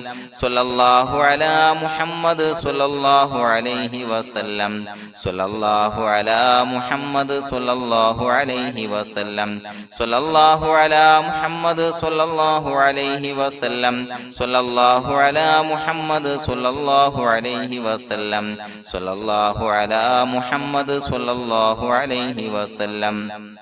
സ്വല്ലല്ലാഹു അലാ മുഹമ്മദ് സ്വല്ലല്ലാഹു അലൈഹി വസല്ലം സ്വല്ലല്ലാഹു അലാ മുഹമ്മദ് സ്വല്ലല്ലാഹു അലൈഹി വസല്ലം സ്വല്ലല്ലാഹു അലാ മുഹമ്മദ് സ്വല്ലല്ലാഹു അലൈഹി വസല്ലം സ്വല്ലല്ലാഹു അലാ മുഹമ്മദ് സ്വല്ലല്ലാഹു അലൈഹി വസല്ലം സ്വല്ലല്ലാഹു അലാ മുഹമ്മദ് സ്വല്ലല്ലാഹു അലൈഹി വസല്ലം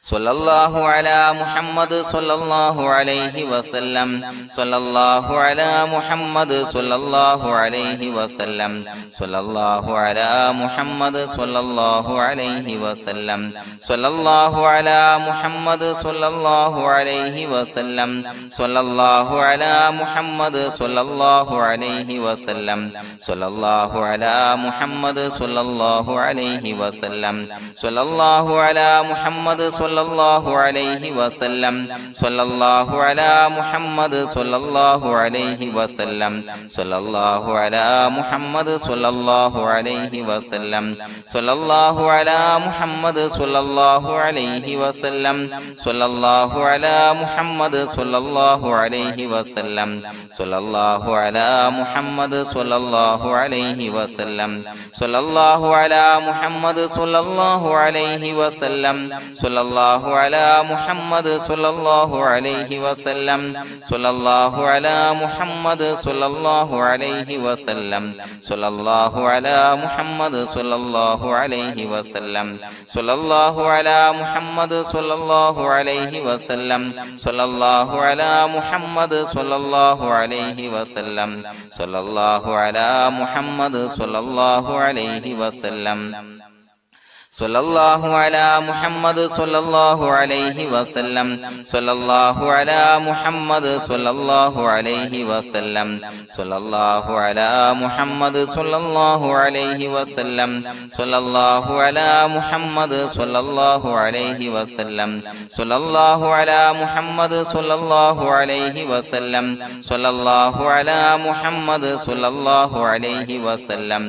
സ്വല്ലല്ലാഹു അലാ മുഹമ്മദ് സ്വല്ലല്ലാഹു അലൈഹി വസല്ലം സ്വല്ലല്ലാഹു അലാ മുഹമ്മദ് സ്വല്ലല്ലാഹു അലൈഹി വസല്ലം സ്വല്ലല്ലാഹു അലാ മുഹമ്മദ് സ്വല്ലല്ലാഹു അലൈഹി വസല്ലം സ്വല്ലല്ലാഹു അലാ മുഹമ്മദ് സ്വല്ലല്ലാഹു അലൈഹി വസല്ലം സ്വല്ലല്ലാഹു അലാ മുഹമ്മദ് സ്വല്ലല്ലാഹു അലൈഹി വസല്ലം സ്വല്ലല്ലാഹു അലാ മുഹമ്മദ് സ്വല്ലല്ലാഹു അലൈഹി വസല്ലം സ്വല്ലല്ലാഹു അലാ മുഹമ്മദ് സ്വല്ലല്ലാഹു അലൈഹി വസല്ലം സ്വല്ലല്ലാഹു അലാ മുഹമ്മദ് സ്വല്ലല്ലാഹു അലൈഹി വസല്ലം സ്വല്ലല്ലാഹു അലാ മുഹമ്മദ് സ്വല്ലല്ലാഹു അലൈഹി വസല്ലം സ്വല്ലല്ലാഹു അലാ മുഹമ്മദ് സ്വല്ലല്ലാഹു അലൈഹി വസല്ലം സ്വല്ലല്ലാഹു അലാ മുഹമ്മദ് സ്വല്ലല്ലാഹു അലൈഹി വസല്ലം സ്വല്ലല്ലാഹു അലാ മുഹമ്മദ് സ്വല്ലല്ലാഹു അലൈഹി വസല്ലം സ്വല്ലല്ലാഹു അലാ മുഹമ്മദ് സ്വല്ലല്ലാഹു അലൈഹി വസല്ലം സ്വല്ലല്ലാഹു അലാ മുഹമ്മദ് സ്വല്ലല്ലാഹു അലൈഹി വസല്ലം സ്വല്ലല്ലാഹു അലാ മുഹമ്മദ് സ്വല്ലല്ലാഹു അലൈഹി വസല്ലം സ്വല്ലല്ലാഹു അലാ മുഹമ്മദ് സ്വല്ലല്ലാഹു അലൈഹി വസല്ലം സ്വല്ലല്ലാഹു അലാ മുഹമ്മദ് സ്വല്ലല്ലാഹു അലൈഹി വസല്ലം സ്വല്ലല്ലാഹു അലാ മുഹമ്മദ് സ്വല്ലല്ലാഹു അലൈഹി വസല്ലം സ്വല്ലല്ലാഹു അലാ മുഹമ്മദ് സ്വല്ലല്ലാഹു അലൈഹി വസല്ലം സ്വല്ലല്ലാഹു അലാ മുഹമ്മദ് സ്വല്ലല്ലാഹു അലൈഹി വസല്ലം സ്വല്ലല്ലാഹു അലാ മുഹമ്മദ് സ്വല്ലല്ലാഹു അലൈഹി വസല്ലം സ്വല്ലല്ലാഹു അലാ മുഹമ്മദ് സ്വല്ലല്ലാഹു അലൈഹി വസല്ലം സ്വല്ലല്ലാഹു അലാ മുഹമ്മദ് സ്വല്ലല്ലാഹു അലൈഹി വസല്ലം സ്വല്ലല്ലാഹു അലാ മുഹമ്മദ് സ്വല്ലല്ലാഹു അലൈഹി വസല്ലം സ്വല്ലല്ലാഹു അലാ മുഹമ്മദ് സ്വല്ലല്ലാഹു അലൈഹി വസല്ലം സ്വല്ലല്ലാഹു അലാ മുഹമ്മദ് സ്വല്ലല്ലാഹു അലൈഹി വസല്ലം സ്വല്ലല്ലാഹു അലാ മുഹമ്മദ് സ്വല്ലല്ലാഹു അലൈഹി വസല്ലം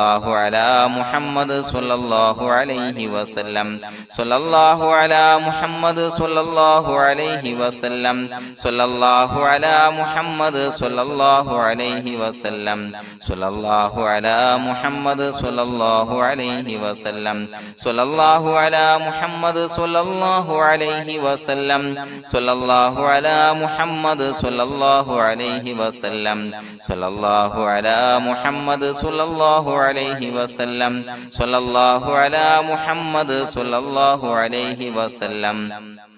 സ്വല്ലല്ലാഹു അലാ മുഹമ്മദ് സ്വല്ലല്ലാഹു അലൈഹി വസല്ലം സ്വല്ലല്ലാഹു അലാ മുഹമ്മദ് സ്വല്ലല്ലാഹു അലൈഹി വസല്ലം സ്വല്ലല്ലാഹു അലാ മുഹമ്മദ് സ്വല്ലല്ലാഹു അലൈഹി വസല്ലം സ്വല്ലല്ലാഹു അലാ മുഹമ്മദ് സ്വല്ലല്ലാഹു അലൈഹി വസല്ലം സ്വല്ലല്ലാഹു അലാ മുഹമ്മദ് സ്വല്ലല്ലാഹു അലൈഹി വസല്ലം സ്വല്ലല്ലാഹു അലാ മുഹമ്മദ് സ്വല്ലല്ലാഹു അലൈഹി വസല്ലം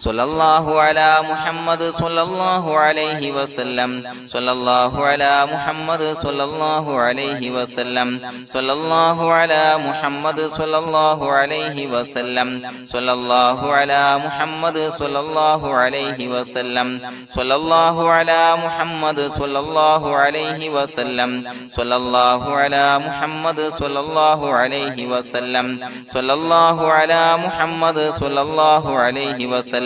സ്വല്ലല്ലാഹു അലാ മുഹമ്മദ് സ്വല്ലല്ലാഹു അലൈഹി വസല്ലം സ്വല്ലല്ലാഹു അലാ മുഹമ്മദ് സ്വല്ലല്ലാഹു അലൈഹി വസല്ലം സ്വല്ലല്ലാഹു അലാ മുഹമ്മദ് സ്വല്ലല്ലാഹു അലൈഹി വസല്ലം സ്വല്ലല്ലാഹു അലാ മുഹമ്മദ് സ്വല്ലല്ലാഹു അലൈഹി വസല്ലം സ്വല്ലല്ലാഹു അലാ മുഹമ്മദ് സ്വല്ലല്ലാഹു അലൈഹി വസല്ലം സ്വല്ലല്ലാഹു അലാ മുഹമ്മദ് സ്വല്ലല്ലാഹു അലൈഹി വസല്ലം സ്വല്ലല്ലാഹു അലാ മുഹമ്മദ് സ്വല്ലല്ലാഹു അലൈഹി വസല്ലം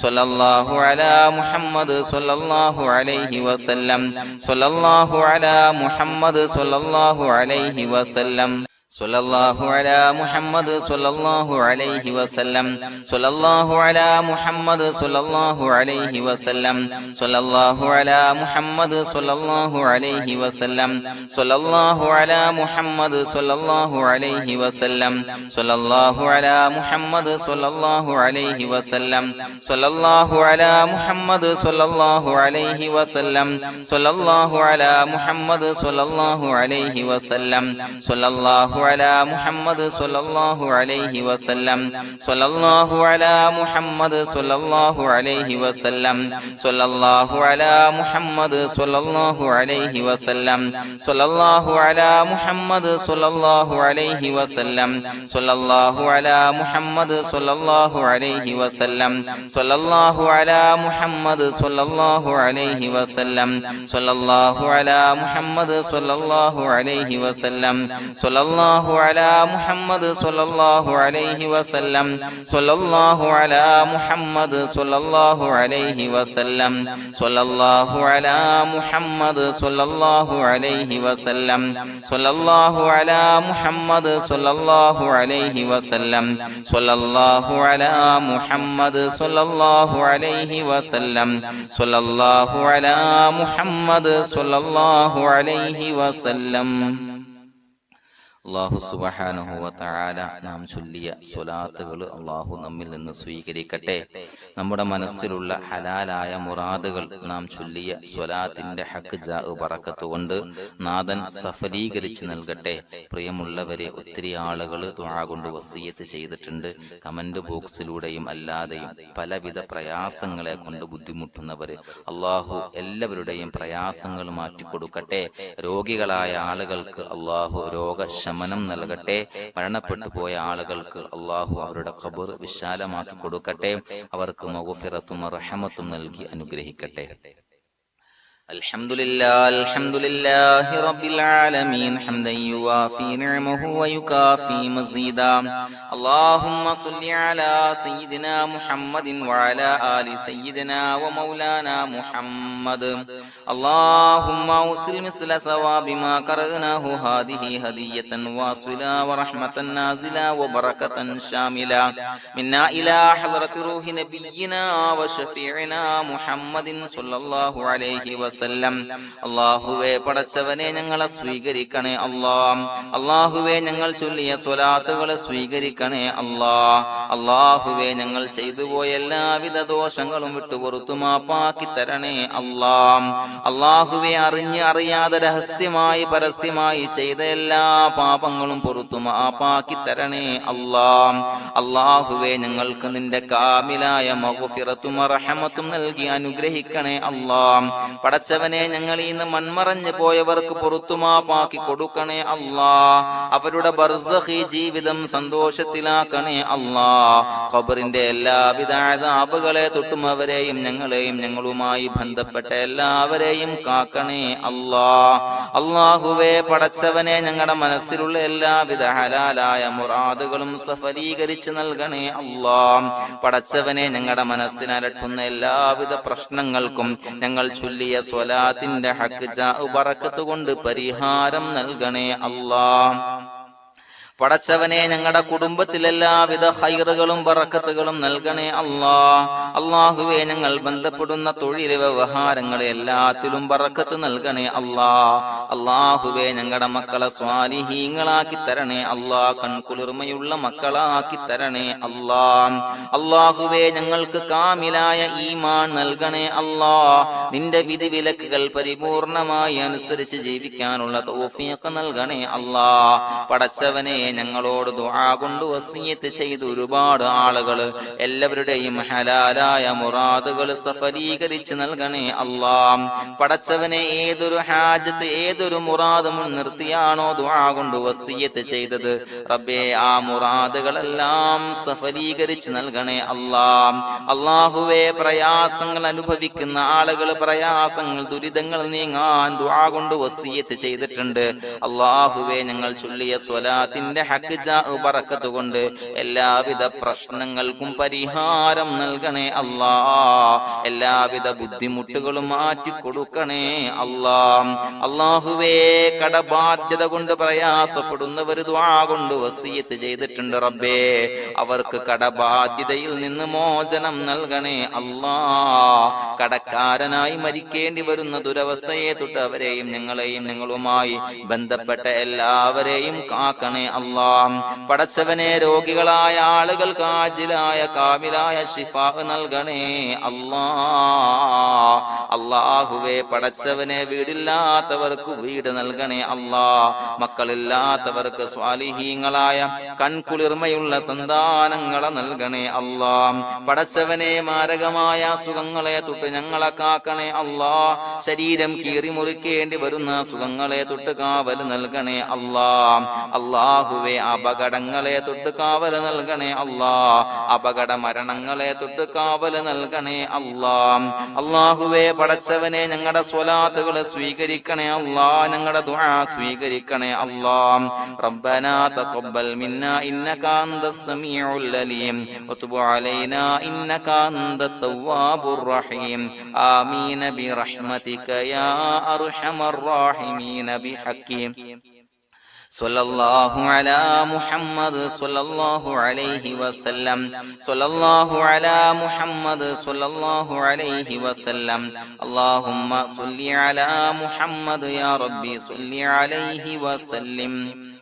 സ്വല്ലല്ലാഹു അലാ മുഹമ്മദ് സ്വല്ലല്ലാഹു അലൈഹി വസല്ലം സ്വല്ലല്ലാഹു അലാ മുഹമ്മദ് സ്വല്ലല്ലാഹു അലൈഹി വസല്ലം സ്വല്ലല്ലാഹു അലാ മുഹമ്മദ് സ്വല്ലല്ലാഹു അലൈഹി വസല്ലം സ്വല്ലല്ലാഹു അലാ മുഹമ്മദ് സ്വല്ലല്ലാഹു അലൈഹി വസല്ലം സ്വല്ലല്ലാഹു അലാ മുഹമ്മദ് സ്വല്ലല്ലാഹു അലൈഹി വസല്ലം സ്വല്ലല്ലാഹു അലാ മുഹമ്മദ് സ്വല്ലല്ലാഹു അലൈഹി വസല്ലം സ്വല്ലല്ലാഹു അലാ മുഹമ്മദ് സ്വല്ലല്ലാഹു അലൈഹി വസല്ലം സ്വല്ലല്ലാഹു അലാ മുഹമ്മദ് സ്വല്ലല്ലാഹു അലൈഹി വസല്ലം സ്വല്ലല്ലാഹു അലാ മുഹമ്മദ് സ്വല്ലല്ലാഹു അലൈഹി വസല്ലം സ്വല്ലല്ലാഹു അലാ മുഹമ്മദ് സ്വല്ലല്ലാഹു അലൈഹി വസല്ലം സ്വല്ലല്ലാഹു അലാ മുഹമ്മദ് സ്വല്ലല്ലാഹു അലൈഹി വസല്ലം സ്വല്ലല്ലാഹു അലാ മുഹമ്മദ് സ്വല്ലല്ലാഹു അലൈഹി വസല്ലം സ്വല്ലല്ലാഹു അലാ മുഹമ്മദ് സ്വല്ലല്ലാഹു അലൈഹി വസല്ലം സ്വല്ലല്ലാഹു അലാ മുഹമ്മദ് സ്വല്ലല്ലാഹു അലൈഹി വസല്ലം സ്വല്ലല്ലാഹു അലാ മുഹമ്മദ് സ്വല്ലല്ലാഹു അലൈഹി വസല്ലം സ്വല്ലല്ലാഹു അലാ മുഹമ്മദ് സ്വല്ലല്ലാഹു അലൈഹി വസല്ലം സ്വല്ലല്ലാഹു അലാ മുഹമ്മദ് സ്വല്ലല്ലാഹു അലൈഹി വസല്ലം സ്വല്ലല്ലാഹു അലാ മുഹമ്മദ് സ്വല്ലല്ലാഹു അലൈഹി വസല്ലം സ്വല്ലല്ലാഹു അലാ മുഹമ്മദ് സ്വല്ലല്ലാഹു അലൈഹി വസല്ലം സ്വല്ലല്ലാഹു അലാ മുഹമ്മദ് സ്വല്ലല്ലാഹു അലൈഹി വസല്ലം സ്വല്ലല്ലാഹു അലാ മുഹമ്മദ് സ്വല്ലല്ലാഹു അലൈഹി വസല്ലം സ്വല്ലല്ലാഹു അലാ മുഹമ്മദ് സ്വല്ലല്ലാഹു അലൈഹി വസല്ലം. അല്ലാഹു സുബ്ഹാനഹു വ തആല നാം ചൊല്ലിയ സ്വലാത്തുകൾ അല്ലാഹു നമ്മിൽ നിന്ന് സ്വീകരിക്കട്ടെ. നമ്മുടെ മനസ്സിലുള്ള ഹലാലായ മുറാദുകൾ നാം ചൊല്ലിയ സ്വലാത്തിന്റെ ഹഖ് ജാ ബറക്കത്ത് കൊണ്ട് നാഥൻ സഫലീകരിച്ച് നൽകട്ടെ. പ്രിയമുള്ളവരെ, ഒത്തിരി ആളുകൾ ദുആ കൊണ്ട് വസിയത്ത് ചെയ്തിട്ടുണ്ട്. കമന്റ് ബോക്സിലൂടെയും അല്ലാതെയും പലവിധ പ്രയാസങ്ങളെ കൊണ്ട് ബുദ്ധിമുട്ടുന്നവര് അല്ലാഹു എല്ലാവരുടെയും പ്രയാസങ്ങൾ മാറ്റിക്കൊടുക്കട്ടെ. രോഗികളായ ആളുകൾക്ക് അല്ലാഹു രോഗശമനം നൽകട്ടെ. മരണപ്പെട്ടു പോയ ആളുകൾക്ക് അല്ലാഹു അവരുടെ ഖബർ വിശാലമാക്കി കൊടുക്കട്ടെ. അവർക്ക് മഗ്ഫിറത്തും റഹ്മത്തും നൽകി അനുഗ്രഹിക്കട്ടെ. അൽഹംദുലില്ലാഹി റബ്ബിൽ ആലമീൻ ഹംദൻ യുവാഫി നിഅമഹു വയുകാഫി മസീദാ. അല്ലാഹുമ്മ സ്വല്ലി അലാ സയ്യിദിനാ മുഹമ്മദിൻ വഅലാ ആലി സയ്യിദിനാ വമൗലാനാ മുഹമ്മദ്. അല്ലാഹുമ്മ ഉസിൽ മിസ്ല സവാബി മാ ഖറഅനാഹു ഹാദിഹി ഹദിയതൻ വാസിലാ വറഹ്മതൻ നാസിലാ വബറകതൻ ശാമിലാ മിന്നാ ഇലാ ഹളറത്തി റൂഹി നബിയിനാ വശഫീഇനാ മുഹമ്മദിൻ സ്വല്ലല്ലാഹു അലൈഹി വസല്ലം. അല്ലാഹുവേ, പടച്ചവനെ ഞങ്ങളെ സ്വീകരിക്കണേ അല്ലാ. അല്ലാഹുവേ, ഞങ്ങൾ ചൊല്ലിയ സ്വലാത്തുകളെ സ്വീകരിക്കണേ അല്ലാ. അല്ലാഹുവേ, ഞങ്ങൾ ചെയ്തു പോയ എല്ലാവിധ ദോഷങ്ങളും വിട്ടുപുറത്തു മാപ്പാക്കി തരണേ അല്ലാ. അല്ലാഹുവേ, അറിഞ്ഞ് അറിയാതെ രഹസ്യമായി പരസ്യമായി ചെയ്ത എല്ലാ പാപങ്ങളും പുറത്തു മാപ്പാക്കി തരണേ അല്ലാ. അല്ലാഹുവേ, ഞങ്ങൾക്ക് നിന്റെ കാമിലായ മഗ്ഫിറത്തും റഹ്മത്തും നൽകി അനുഗ്രഹിക്കണേ അല്ലാ. പടച്ചവനെ, ഞങ്ങൾ ഇന്ന് മൺമറഞ്ഞു പോയവർക്ക് പുറത്തുമാപ്പാക്കി കൊടുക്കണേ അല്ലാ. അവരുടെ ബർസഖി ജീവിതം സന്തോഷത്തിലാക്കണേ അല്ലാ. ഖബറിന്റെ എല്ലാവിധ അദാബുകളെ തൊട്ടും അവരെയും ഞങ്ങളെയും ഞങ്ങളുമായി ബന്ധപ്പെട്ട എല്ലാവരെയും കാക്കണേ അല്ലാ. അല്ലാഹുവേ, പടച്ചവനെ, ഞങ്ങളുടെ മനസ്സിലുള്ള എല്ലാവിധ ഹലാലായ മുറാദുകളും സഫലീകരിച്ച് നൽകണേ അല്ലാ. പടച്ചവനെ, ഞങ്ങളുടെ മനസ്സിനലട്ടുന്ന എല്ലാവിധ പ്രശ്നങ്ങൾക്കും ഞങ്ങൾ ചൊല്ലിയ സ്വലാത്തിന്റെ ഹഖ് ജാ ബറക്കത്ത് കൊണ്ട് പരിഹാരം നൽകണേ അല്ലാ. പടച്ചവനെ, ഞങ്ങളുടെ കുടുംബത്തിൽ എല്ലാവിധ ഖൈറുകളും ബറക്കത്തുകളും നൽകണേ അല്ലാ. അല്ലാഹുവേ, ഞങ്ങൾ ബന്ധപ്പെടുന്ന തൊഴിൽ വ്യവഹാരങ്ങളെ എല്ലാത്തിലും ബറക്കത്ത് നൽകണേ അല്ലാ. അല്ലാഹുവേ, ഞങ്ങളുടെ മക്കളെ സ്വാലിഹീങ്ങളാക്കി തരണേ അല്ലാ. കൺകുളിർമയുള്ള മക്കളാക്കി തരണേ അല്ലാ. അല്ലാഹുവേ, ഞങ്ങൾക്ക് കാമിലായ ഈമാൻ നൽകണേ അല്ലാ. നിന്റെ വിധി വിലക്കുകൾ പരിപൂർണമായി അനുസരിച്ച് ജീവിക്കാനുള്ള തൗഫീഖ് നൽകണേ അല്ലാ. പടച്ചവനെ, ഞങ്ങളോട് ദുആ കൊണ്ട് വസിയത്ത് ചെയ്ത് ഒരുപാട് ആളുകൾ എല്ലാവരുടെയും ഹലാലായ മുറാദുകൾ സഫലീകരിച്ച് നൽകണേ അല്ലാ. പടച്ചവനെ, ഏതൊരു ഹാജത്ത് ഏതൊരു മുറാദ് മുൻനിർത്തിയാണോ ദുആ കൊണ്ട് വസിയത്ത് ചെയ്തത്, റബ്ബേ, ആ മുറാദുകളെല്ലാം സഫലീകരിച്ച് നൽകണേ അല്ലാ. അല്ലാഹുവേ, പ്രയാസങ്ങൾ അനുഭവിക്കുന്ന ആളുകൾ പ്രയാസങ്ങൾ ദുരിതങ്ങൾ നീങ്ങാൻ ദുആ കൊണ്ട് വസിയത്ത് ചെയ്തിട്ടുണ്ട്. അല്ലാഹുവേ, ഞങ്ങൾ ചൊല്ലിയ സ്വലാത്തിന്റെ ഹഖ് ജാ ബറക്കത്ത് കൊണ്ട് എല്ലാവിധ പ്രശ്നങ്ങൾക്കും പരിഹാരം നൽകണേ അല്ലാ. എല്ലാവിധ ബുദ്ധിമുട്ടുകളും മാറ്റിക്കൊടുക്കണേ അല്ലാ. അല്ലാഹുവേ, കടബാധ്യത കൊണ്ട് പ്രയാസപ്പെടുന്നവർ ദുആ കൊണ്ട് വസിയത്ത് ചെയ്തിട്ടുണ്ട്. റബ്ബേ, അവർക്ക് കടബാധ്യതയിൽ നിന്ന് മോചനം നൽകണേ അല്ലാ. കടക്കാരനായി മരിക്കേണ്ടി വരുന്ന ദുരവസ്ഥയെ തൊട്ട് അവരെയും ഞങ്ങളെയും ഞങ്ങളുമായി ബന്ധപ്പെട്ട എല്ലാവരെയും കാക്കണേ അല്ലാ. അല്ലാഹ്. പടച്ചവനെ രോഗികളായ ആളുകൾക്ക് ആജിലായ കാമിലായ ശിഫാ നൽകണേ അല്ലാഹ്. അല്ലാഹുവേ പടച്ചവനെ വീടില്ലാത്തവർക്ക് വീട് നൽകണേ അല്ലാഹ്. മക്കളില്ലാത്തവർക്ക് സ്വാലിഹീങ്ങളായ കൺകുളിർമയുള്ള സന്താനങ്ങളെ നൽകണേ അല്ലാഹ്. പടച്ചവനെ മാരകമായ അസുഖങ്ങളെ തൊട്ട് ഞങ്ങളെ കാക്കണേ അല്ലാഹ്. ശരീരം കീറി മുറിക്കേണ്ടി വരുന്ന അസുഖങ്ങളെ തൊട്ട് കാവൽ നൽകണേ അല്ലാഹ്. അല്ലാഹുവേ അപകടങ്ങളെ തൊട്ട് കാവൽ നൽകണേ അല്ലാഹ്. അപകട മരണങ്ങളെ തൊട്ട് കാവൽ നൽകണേ അല്ലാഹ്. അല്ലാഹുവേ പടച്ചവനെ ഞങ്ങളുടെ സ്വലാത്തുകൾ സ്വീകരിക്കണേ അല്ലാഹ്. ഞങ്ങളുടെ ദുആ സ്വീകരിക്കണേ അല്ലാഹ്. റബ്ബനാ തഖബ്ബൽ മിന്നാ ഇന്നക അൻതസ് സമീഉൽ അലീം വതുബ് അലൈനാ ഇന്നക അൻതത് തവ്വാബുർ റഹീം. ആമീൻ ബിറഹ്മതിക യാ അർഹമർ റഹീമീൻ ബിഹഖി സ്വല്ലല്ലാഹു അലാ മുഹമ്മദ് സ്വല്ലല്ലാഹു അലൈഹി വസല്ലം. സ്വല്ലല്ലാഹു അലാ മുഹമ്മദ് സ്വല്ലല്ലാഹു അലൈഹി വസല്ലം. അല്ലാഹുമ്മ സ്വല്ലി അലാ മുഹമ്മദ് യാ റബ്ബി സ്വല്ലി അലൈഹി വസല്ലം.